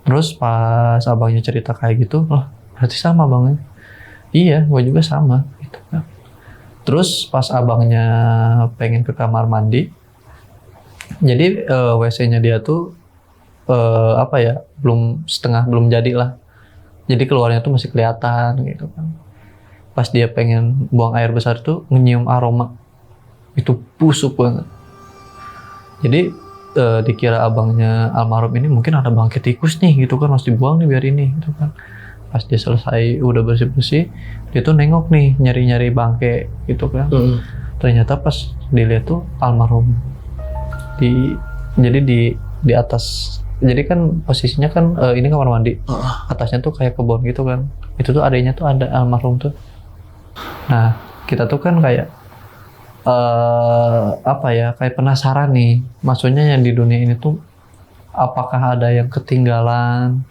Terus pas abangnya cerita kayak gitu, loh berarti sama abangnya. Iya, gue juga sama. Gitu kan. Terus pas abangnya pengen ke kamar mandi, jadi WC-nya dia tuh apa ya, belum jadi lah. Jadi keluarnya tuh masih kelihatan gitu kan. Pas dia pengen buang air besar tuh nyium aroma, itu busuk banget. Jadi dikira abangnya almarhum ini mungkin ada bangkai tikus nih gitu kan, harus dibuang nih biar ini gitu kan. Pas dia selesai udah bersih-bersih, dia tuh nengok nih nyari-nyari bangkai gitu kan. Ternyata pas dilihat tuh almarhum jadi di atas. Jadi kan posisinya kan ini kamar mandi, atasnya tuh kayak kebun gitu kan. Itu tuh adanya tuh ada almarhum tuh. Nah kita tuh kan kayak apa ya, kayak penasaran nih, maksudnya yang di dunia ini tuh apakah ada yang ketinggalan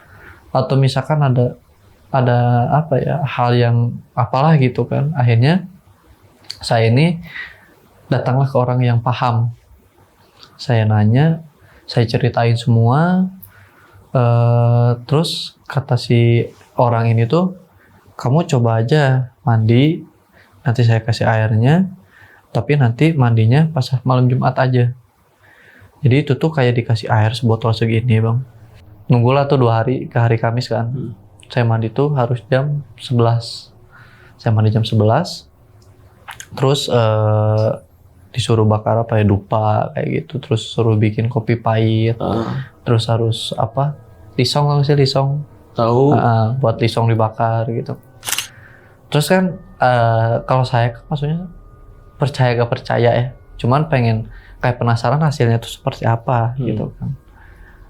atau misalkan ada apa ya, hal yang apalah gitu kan. Akhirnya saya ini datanglah ke orang yang paham. Saya nanya, saya ceritain semua, terus kata si orang ini tuh, kamu coba aja mandi, nanti saya kasih airnya, tapi nanti mandinya pas malam Jumat aja. Jadi itu tuh kayak dikasih air sebotol segini bang. Nunggulah tuh 2 hari ke hari Kamis kan. Saya mandi tuh harus jam 11. Saya mandi jam 11. Terus disuruh bakar apa ya, dupa kayak gitu. Terus suruh bikin kopi pahit. Terus harus apa, lisong kalau sih, lisong. Tahu. Buat lisong dibakar gitu. Terus kan kalau saya maksudnya percaya gak percaya ya, cuman pengen kayak penasaran hasilnya tuh seperti apa gitu kan.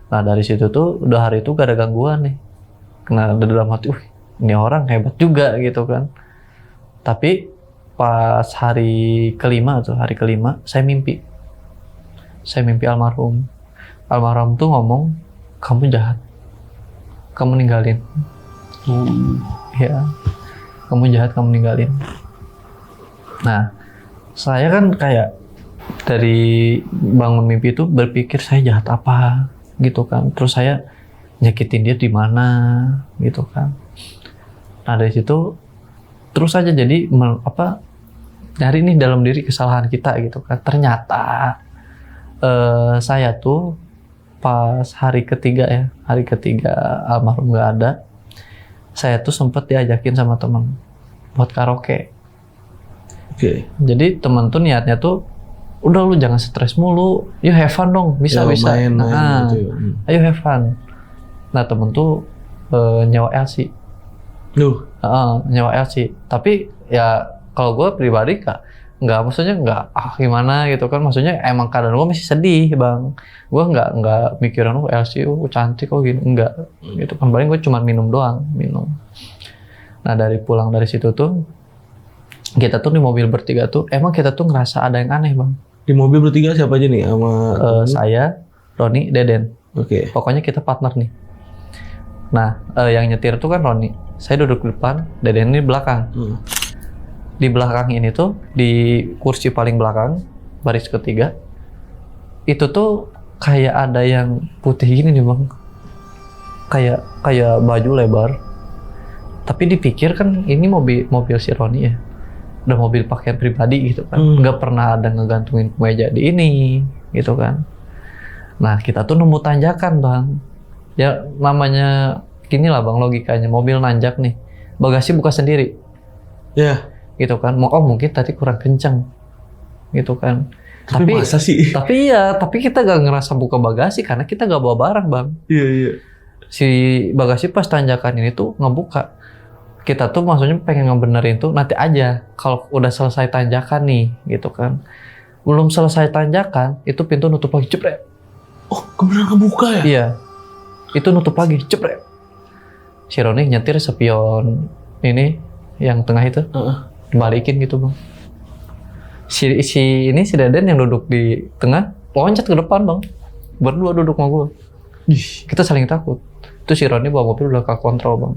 Nah dari situ tuh udah hari itu gak ada gangguan nih. Kena dalam hati, ini orang hebat juga gitu kan. Tapi pas hari kelima saya mimpi almarhum. Almarhum tuh ngomong, kamu jahat, kamu ninggalin. Ya, kamu jahat, kamu ninggalin. Nah saya kan kayak dari bangun mimpi itu berpikir saya jahat apa gitu kan. Terus saya nyakitin dia di mana gitu kan. Nah dari situ terus aja jadi nyari nih dalam diri kesalahan kita gitu kan. Ternyata saya tuh pas hari ketiga almarhum nggak ada, saya tuh sempet diajakin sama teman buat karaoke. Jadi teman tuh niatnya tuh, udah lu jangan stres mulu, yuk have fun dong, bisa. Main gitu. Ayo have fun. Nah temen tuh nyewa LC. Nyewa LC. Tapi ya kalau gue pribadi nggak maksudnya nggak gimana gitu kan. Maksudnya emang keadaan gue masih sedih bang. Gue nggak mikirin LC cantik gini, enggak gitu kan. Paling gue cuma minum. Nah pulang dari situ tuh kita tuh di mobil bertiga tuh emang kita tuh ngerasa ada yang aneh bang. Di mobil bertiga siapa aja nih? Sama saya, Roni, Deden. Pokoknya kita partner nih. Nah, yang nyetir tuh kan Roni. Saya duduk di depan, Deden ini belakang. Di belakang ini tuh, di kursi paling belakang, baris ketiga, itu tuh kayak ada yang putih gini nih bang. Kayak baju lebar. Tapi dipikir kan ini mobil si Roni ya. Udah mobil pakaian pribadi gitu kan. Nggak pernah ada ngegantungin meja di ini gitu kan. Nah kita tuh nemu tanjakan bang. Ya namanya gini lah bang logikanya, mobil nanjak nih, bagasi buka sendiri. Gitu kan. Mungkin tadi kurang kencang gitu kan. Tapi masa sih? Tapi kita gak ngerasa buka bagasi karena kita gak bawa barang bang. Iya. Si bagasi pas tanjakan ini tuh ngebuka. Kita tuh maksudnya pengen ngebenerin tuh nanti aja kalau udah selesai tanjakan nih gitu kan. Belum selesai tanjakan itu pintu nutup lagi, cepret. Oh kebeneran kebuka ya? Iya, itu nutup lagi, cepret. Si Roni nyetir spion ini yang tengah itu balikin gitu bang. Si Deden yang duduk di tengah loncat ke depan bang. Berdua duduk sama gue. Kita saling takut. Itu si Roni bawa mobil udah gak kontrol bang.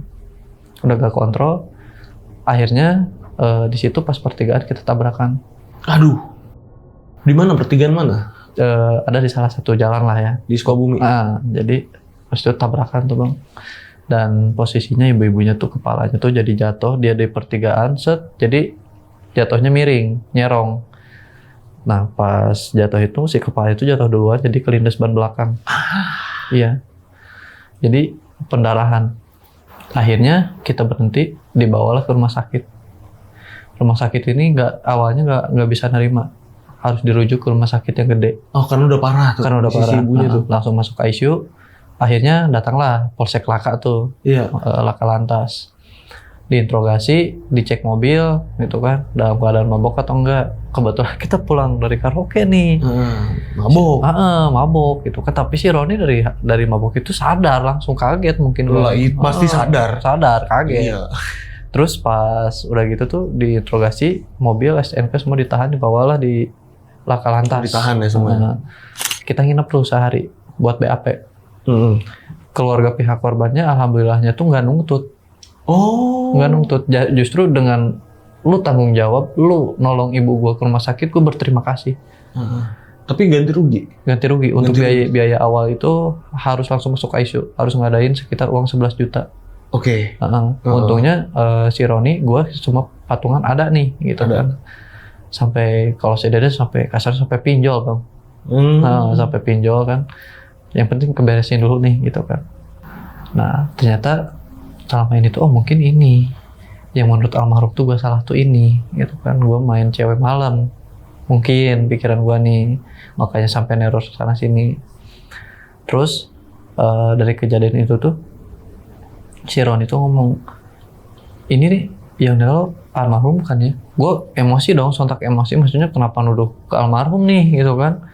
Akhirnya di situ pas pertigaan kita tabrakan. Aduh. Di mana, pertigaan mana? Ada di salah satu jalan lah ya. Di Sukabumi. Jadi pas itu tabrakan tuh bang. Dan posisinya ibu-ibunya tuh kepalanya tuh jadi jatuh, dia di pertigaan, jadi jatuhnya miring, nyerong. Nah pas jatuh itu si kepala itu jatuh duluan, jadi kelindes ban belakang. Iya. Jadi pendarahan. Akhirnya kita berhenti, dibawalah ke rumah sakit. Rumah sakit ini awalnya nggak bisa nerima, harus dirujuk ke rumah sakit yang gede. Oh karena udah parah tuh. Karena udah parah. Ibunya tuh. Langsung masuk ICU. Akhirnya datanglah Polsek Laka tuh. Iya. Laka Lantas. Diinterogasi, dicek mobil gitu kan, dalam keadaan mabok atau enggak. Kebetulan kita pulang dari karaoke nih. Mabok. Mabok gitu kan. Tapi si Roni dari mabok itu sadar, langsung kaget mungkin. Pasti sadar. Sadar, kaget. Iya. Terus pas udah gitu tuh diinterogasi, mobil STNK semua ditahan, dibawalah di Laka Lantas. Ditahan ya semuanya. Kita nginep tuh sehari buat BAP. Keluarga pihak korbannya alhamdulillahnya tuh nggak nuntut. Nggak nuntut. Justru dengan lu tanggung jawab, lu nolong ibu gua ke rumah sakit, gua berterima kasih. Tapi ganti rugi? Ganti rugi. Untuk biaya awal itu harus langsung masuk ICU. Harus ngadain sekitar uang 11 juta. Oke. Untungnya si Roni, gua cuma patungan ada nih gitu kan. Sampai kalau si Dede sampai kasar sampai pinjol bang. Sampai pinjol kan. Yang penting keberesin dulu nih gitu kan. Nah ternyata selama ini tuh mungkin ini yang menurut almarhum tuh gue salah tuh ini gitu kan. Gue main cewek malam mungkin pikiran gue nih, makanya sampai neror sana sini. Terus dari kejadian itu tuh si Ron itu ngomong, ini nih yang neror almarhum kan ya. Gue emosi dong, sontak emosi, maksudnya kenapa nuduh ke almarhum nih gitu kan.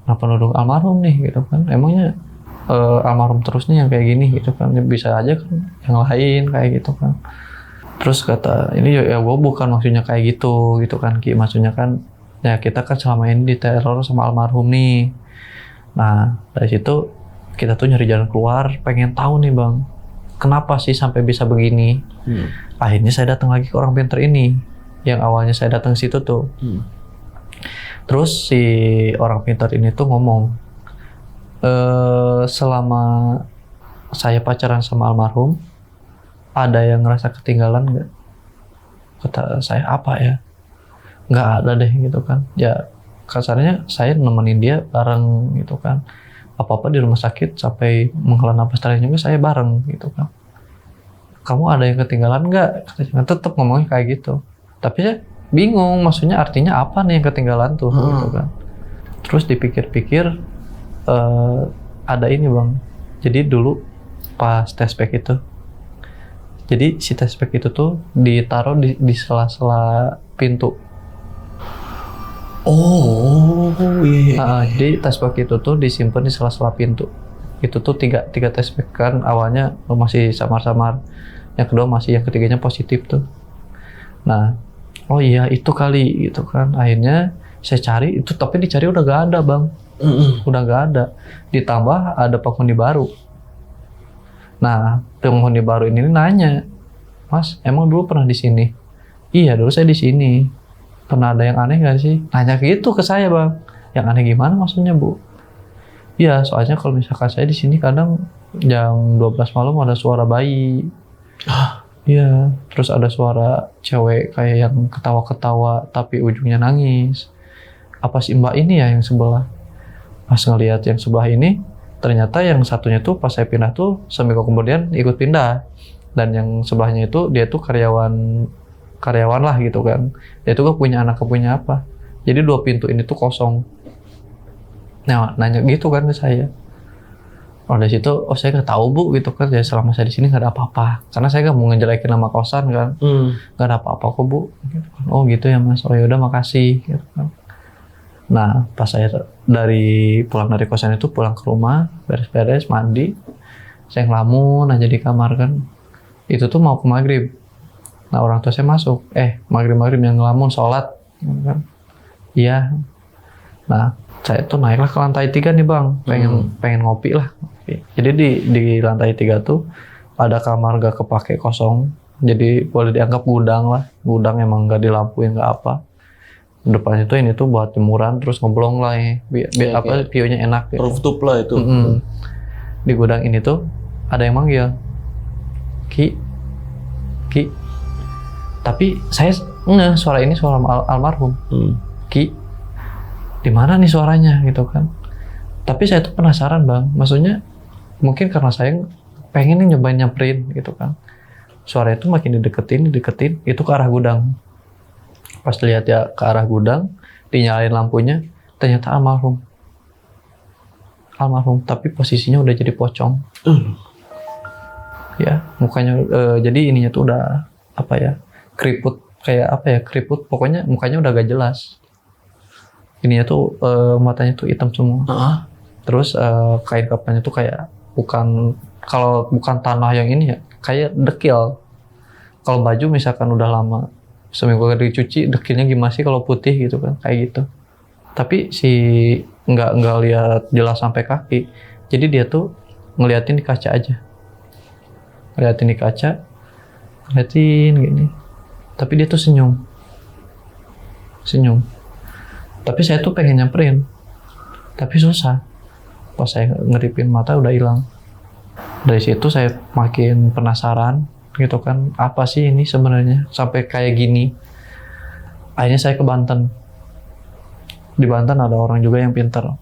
Kenapa nuduh almarhum nih gitu kan, emangnya almarhum terus nih yang kayak gini gitu kan, bisa aja kan yang lain kayak gitu kan. Terus kata ini ya gue bukan maksudnya kayak gitu kan Ki, maksudnya kan ya kita kan selama ini diteror sama almarhum nih. Nah dari situ kita tuh nyari jalan keluar, pengen tahu nih bang kenapa sih sampai bisa begini. Akhirnya saya datang lagi ke orang pinter ini yang awalnya saya datang ke situ tuh. Terus si orang pintar ini tuh ngomong, selama saya pacaran sama almarhum, ada yang ngerasa ketinggalan nggak? Kata saya apa ya? Nggak ada deh gitu kan. Ya kasarnya saya nemenin dia bareng gitu kan. Apa-apa di rumah sakit sampai menghela napas terakhir juga saya bareng gitu kan. Kamu ada yang ketinggalan nggak? Katanya tetap ngomongnya kayak gitu. Tapi ya bingung, maksudnya artinya apa nih yang ketinggalan tuh gitu kan. Terus dipikir-pikir ada ini bang, jadi dulu pas tespek itu, jadi si tespek itu tuh ditaruh di sela-sela pintu. Iya. Jadi tespek itu tuh disimpan di sela-sela pintu. Itu tuh tiga tespek kan, awalnya masih samar-samar, yang kedua masih, yang ketiganya positif tuh. Nah oh iya itu kali gitu kan. Akhirnya saya cari itu, tapi dicari udah gak ada bang. Udah gak ada. Ditambah ada penghuni baru. Nah penghuni baru ini nanya, Mas emang dulu pernah di sini? Iya dulu saya di sini. Pernah ada yang aneh gak sih? Nanya gitu ke saya bang. Yang aneh gimana maksudnya bu? Iya soalnya kalau misalkan saya di sini kadang jam 12 malam ada suara bayi. Iya, terus ada suara cewek kayak yang ketawa-ketawa tapi ujungnya nangis. Apa sih mbak ini ya yang sebelah? Pas ngelihat yang sebelah ini, ternyata yang satunya tuh pas saya pindah tuh seminggu kemudian ikut pindah. Dan yang sebelahnya itu dia tuh karyawan lah gitu kan. Dia tuh gak punya anak, gak punya apa. Jadi 2 pintu ini tuh kosong. Nah, nanya gitu kan ke saya. Oh dari situ, saya nggak tahu bu gitu kan, ya selama saya di sini nggak ada apa-apa, karena saya nggak mau ngejelekin nama kosan kan, nggak ada apa-apa kok bu. Gitu kan. Oh gitu ya mas, oh yaudah makasih. Gitu kan. Nah pas saya pulang dari kosan itu pulang ke rumah, beres-beres mandi, saya ngelamun aja di kamar kan. Itu tuh mau ke maghrib. Nah orang tua saya masuk, maghrib yang ngelamun sholat, gitu kan. Iya. Nah saya tuh naiklah ke lantai 3 nih bang, pengen ngopi lah. Jadi di lantai 3 tuh ada kamar gak kepake kosong, jadi boleh dianggap gudang lah. Gudang emang gak dilampuin gak apa. depan itu ini tuh buat jemuran terus ngeblong lah ya. Biar view-nya enak gitu. Rooftop lah itu. Di gudang ini tuh ada yang manggil Ki. Tapi saya suara ini suara almarhum. Ki, di mana nih suaranya gitu kan? Tapi saya tuh penasaran bang, maksudnya mungkin karena saya pengen nih nyobain nyamperin gitu kan. Suara itu makin dideketin, itu ke arah gudang. Pas lihat ya ke arah gudang, dinyalain lampunya, ternyata almarhum. Tapi posisinya udah jadi pocong. Ya, mukanya jadi ininya tuh udah apa ya? Keriput, pokoknya mukanya udah gak jelas. Ininya tuh matanya tuh hitam semua. Terus kain kapannya tuh kayak kalau bukan tanah yang ini ya, kayak dekil. Kalau baju misalkan udah lama seminggu gak dicuci, dekilnya gimana sih kalau putih gitu kan, kayak gitu. Tapi nggak lihat jelas sampai kaki. Jadi dia tuh ngeliatin di kaca aja. Ngeliatin gini. Tapi dia tuh senyum. Tapi saya tuh pengen nyamperin. Tapi susah. Pas saya ngeripin mata udah hilang. Dari situ saya makin penasaran gitu kan, apa sih ini sebenarnya sampai kayak gini. Akhirnya saya ke Banten. Di Banten ada orang juga yang pintar.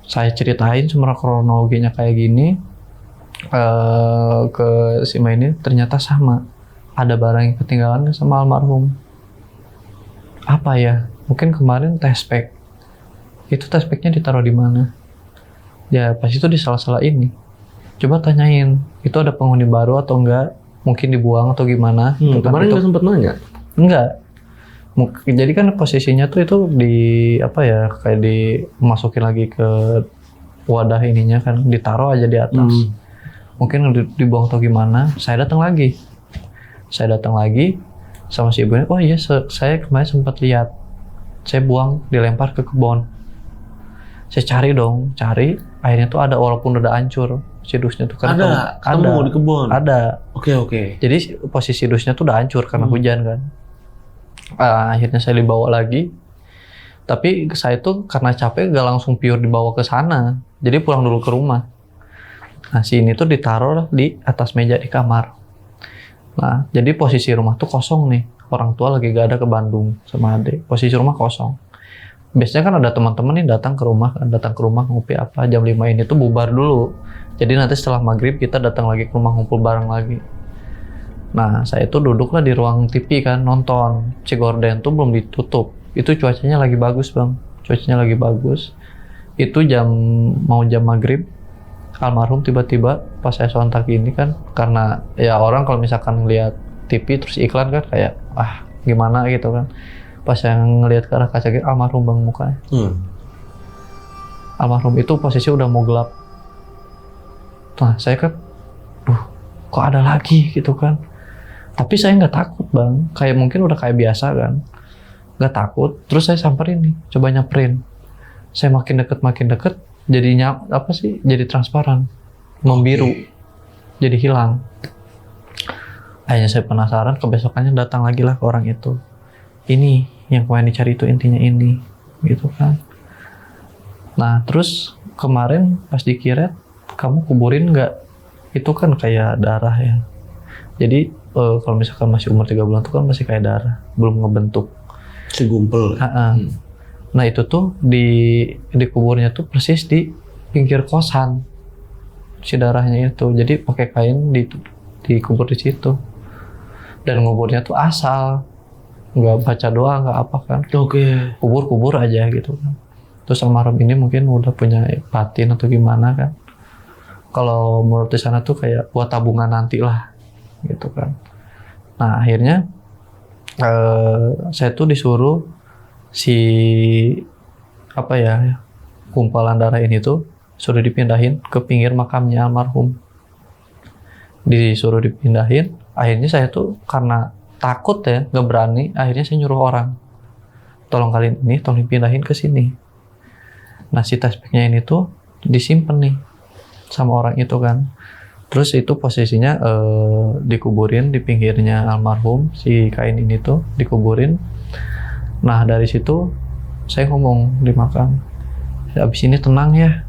Saya ceritain semua kronologinya kayak gini ke si Ma ini, ternyata sama. Ada barang yang ketinggalan sama almarhum. Apa ya? Mungkin kemarin tespek. Itu tespeknya ditaruh di mana? Ya pas itu di sela-sela ini. Coba tanyain, itu ada penghuni baru atau enggak? Mungkin dibuang atau gimana? Kemarin nggak sempet nanya? Enggak. Jadi kan posisinya tuh itu kayak dimasukin lagi ke wadah ininya kan, ditaruh aja di atas. Mungkin dibuang atau gimana? Saya datang lagi sama si ibunya. Oh iya, saya kemarin sempat lihat. Saya buang, dilempar ke kebun. Saya cari. Akhirnya tuh ada, walaupun udah hancur. Si dusnya tuh kan ketemu di kebun. Ada. Oke. Jadi posisi dusnya tuh udah hancur karena hujan kan. Akhirnya saya dibawa lagi. Tapi saya tuh karena capek gak langsung pure dibawa ke sana. Jadi pulang dulu ke rumah. Nah si ini tuh ditaruh di atas meja di kamar. Nah jadi posisi rumah tuh kosong nih. Orang tua lagi gak ada ke Bandung sama adik. Posisi rumah kosong. Biasanya kan ada teman-teman nih datang ke rumah ngopi apa, jam 5 ini tuh bubar dulu. Jadi nanti setelah maghrib kita datang lagi ke rumah ngumpul bareng lagi. Nah saya tuh duduklah di ruang TV kan, nonton. Si gorden tuh belum ditutup. Itu cuacanya lagi bagus bang. Itu mau jam maghrib. Almarhum tiba-tiba pas saya sontak ini kan, karena ya orang kalau misalkan ngeliat TV terus iklan kan kayak gimana gitu kan. Pas saya ngelihat ke arah kaca, almarhum bang mukanya. Almarhum itu posisi udah mau gelap. Nah saya kan, kok ada lagi gitu kan. Tapi saya nggak takut bang, kayak mungkin udah kayak biasa kan, nggak takut. Terus saya samperin nih, coba nyamperin. Saya makin deket, jadi transparan, membiru, jadi hilang. Akhirnya saya penasaran, kebesokannya datang lagi lah ke orang itu. Ini yang kemarin dicari itu intinya ini, gitu kan. Nah terus kemarin pas dikiret, kamu kuburin nggak? Itu kan kayak darah ya. Jadi kalau misalkan masih umur 3 bulan tuh kan masih kayak darah, belum ngebentuk. Segumpel. Nah itu tuh di kuburnya tuh persis di pinggir kosan si darahnya itu. Jadi pakai kain dikubur di situ. Dan nguburnya tuh asal, nggak baca doa, nggak apa kan. Kubur aja gitu kan. Terus almarhum ini mungkin udah punya batin atau gimana kan. Kalau menurut di sana tuh kayak buat tabungan nanti lah gitu kan. Nah akhirnya saya tuh disuruh kumpalan darah ini tuh suruh dipindahin ke pinggir makamnya almarhum. Disuruh dipindahin. Akhirnya saya tuh karena takut ya, nggak berani. Akhirnya saya nyuruh orang, tolong dipindahin ke sini. Nah si tespeknya ini tuh disimpan nih sama orang itu kan. Terus itu posisinya dikuburin di pinggirnya almarhum, si kain ini tuh dikuburin. Nah dari situ saya ngomong di makam, abis ini tenang ya,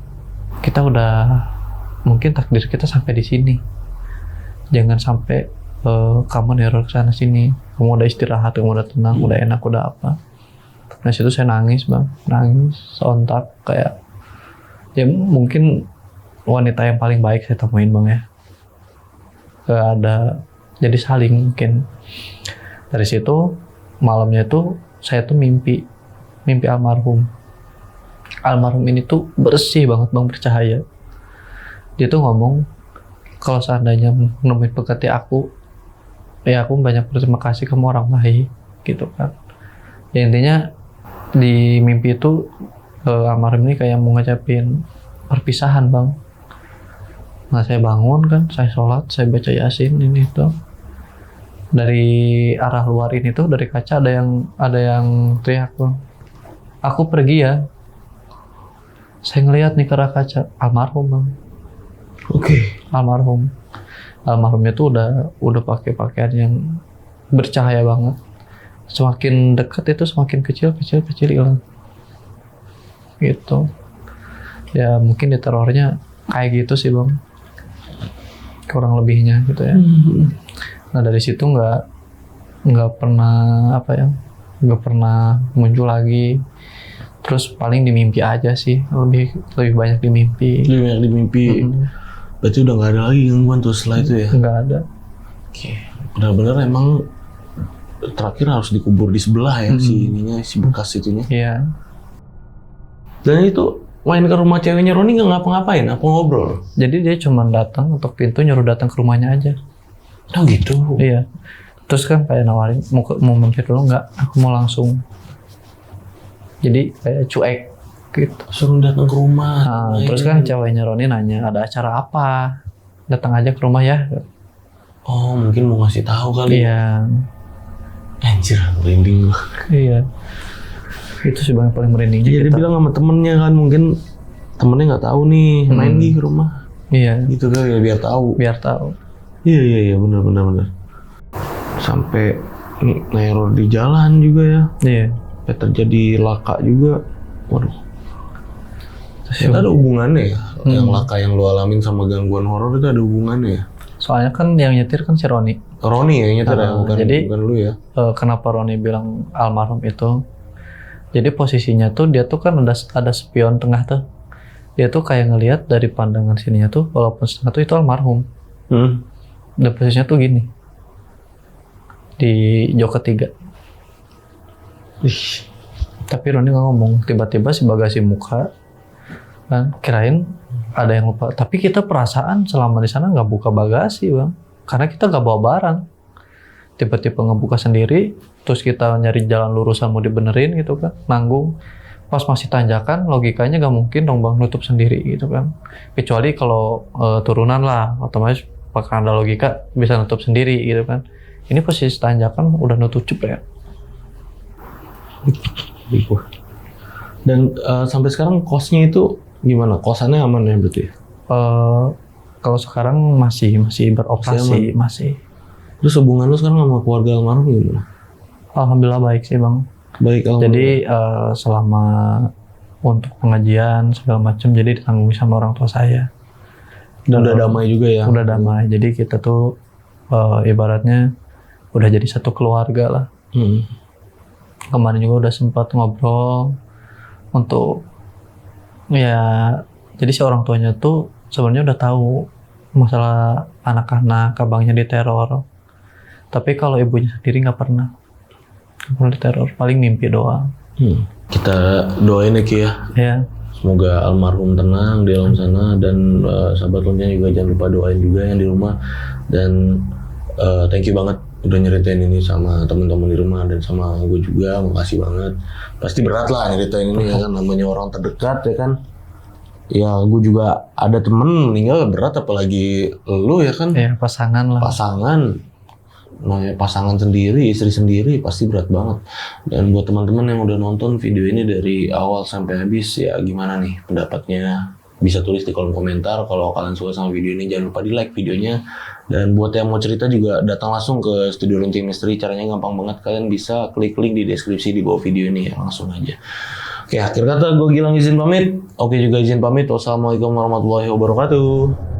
kita udah mungkin takdir kita sampai di sini, jangan sampai kamu neror kesana sini, kamu udah istirahat, kamu udah tenang, udah enak, udah apa. Nah situ saya nangis bang, nangis sontak, kayak ya mungkin wanita yang paling baik saya temuin bang ya. Gak ada, jadi saling mungkin. Dari situ malamnya tuh saya tuh mimpi almarhum. Almarhum ini tuh bersih banget bang, bercahaya. Dia tuh ngomong kalau seandainya nemuin pengganti aku, ya aku banyak berterima kasih kamu orang baik gitu kan. Ya intinya di mimpi itu almarhum ini kayak mau ngecapin perpisahan bang. Nah saya bangun kan, saya sholat, saya baca yasin ini tuh. Dari arah luar ini tuh, dari kaca ada yang teriak bang, aku pergi ya. Saya ngelihat nih ke arah kaca, almarhum bang. Almarhumnya tuh udah pakai pakaian yang bercahaya banget. Semakin dekat itu semakin kecil hilang. Gitu. Ya mungkin diterornya kayak gitu sih bang, kurang lebihnya gitu ya. Nah dari situ nggak pernah muncul lagi. Terus paling di mimpi aja sih, lebih banyak di mimpi. Lebih banyak di mimpi. Berarti udah nggak ada lagi gangguan tuh setelah itu ya? Nggak ada. Oke. Benar-benar emang terakhir harus dikubur di sebelah ya si bekas itunya. Iya. Dan itu main ke rumah ceweknya Roni nggak ngapa-ngapain, apa ngobrol? Jadi dia cuma datang untuk pintu, nyuruh datang ke rumahnya aja. Oh gitu? Iya. Terus kan kayak nawarin, mau mampir dulu nggak? Aku mau langsung. Jadi kayak cuek gitu. Suruh datang ke rumah. Nah, terus kan ceweknya Roni nanya, ada acara apa? Datang aja ke rumah ya. Oh mungkin mau ngasih tahu kali. Iya. Anjir, merinding gua. Iya. Itu sih bang paling merinding. Iya dia bilang sama temennya kan, mungkin temennya nggak tahu nih main di rumah. Iya. Gitu kali ya, biar tahu. Iya benar. Sampai neror di jalan juga ya. Iya. Ya terjadi laka juga. Waduh. Itu ada hubungannya ya? Yang laka yang lu alamin sama gangguan horor itu ada hubungannya ya? Soalnya kan yang nyetir kan si Roni. Roni ya yang nyetir ya, bukan lu ya? Kenapa Roni bilang almarhum itu? Jadi posisinya tuh dia tuh kan ada spion tengah tuh. Dia tuh kayak ngelihat dari pandangan sininya tuh, walaupun setengah tuh itu almarhum. Dan posisinya tuh gini. Di jok ketiga. Tapi Roni nggak ngomong. Tiba-tiba si bagasi muka, kan kirain ada yang lupa. Tapi kita perasaan selama di sana nggak buka bagasi bang, karena kita nggak bawa barang. Tiba-tiba ngebuka sendiri, terus kita nyari jalan lurusan mau dibenerin gitu kan, nanggung. Pas masih tanjakan, logikanya nggak mungkin dong bang nutup sendiri gitu kan. Kecuali kalau turunan lah, otomatis pakai ada logika bisa nutup sendiri gitu kan. Ini posisi tanjakan udah nutup ya. Dan sampai sekarang kosnya itu gimana? Kosannya aman ya berarti? Kalau sekarang masih beroperasi, masih. Terus hubungan lu sekarang sama keluarga almarhum gimana? Alhamdulillah baik sih bang. Baik, alhamdulillah. Jadi selama untuk pengajian segala macam, jadi ditanggung sama orang tua saya. Dan udah damai juga ya? Udah damai. Jadi kita tuh ibaratnya udah jadi satu keluarga lah. Kemarin juga udah sempat ngobrol untuk ya, jadi si orang tuanya tuh sebenarnya udah tahu masalah anak-anak abangnya diteror. Tapi kalau ibunya sendiri nggak pernah diteror, paling mimpi doang. Kita doain ya Ki ya. Ya. Semoga almarhum tenang di alam sana, dan sahabat Lonjang juga jangan lupa doain juga yang di rumah. Dan thank you banget udah nyeritain ini sama teman-teman di rumah dan sama gue juga, makasih banget. Pasti berat lah nyeritain ini ya kan, namanya orang terdekat ya kan. Ya gue juga ada temen meninggal berat, apalagi lu ya kan. Ya pasangan lah. Namanya pasangan sendiri, istri sendiri, pasti berat banget. Dan buat teman-teman yang udah nonton video ini dari awal sampai habis, ya gimana nih pendapatnya? Bisa tulis di kolom komentar. Kalau kalian suka sama video ini, jangan lupa di like videonya. Dan buat yang mau cerita juga datang langsung ke Studio Lonceng Misteri. Caranya gampang banget, kalian bisa klik link di deskripsi di bawah video ini ya, langsung aja. Oke, akhir kata gue Gilang izin pamit. Oke juga izin pamit. Wassalamualaikum warahmatullahi wabarakatuh.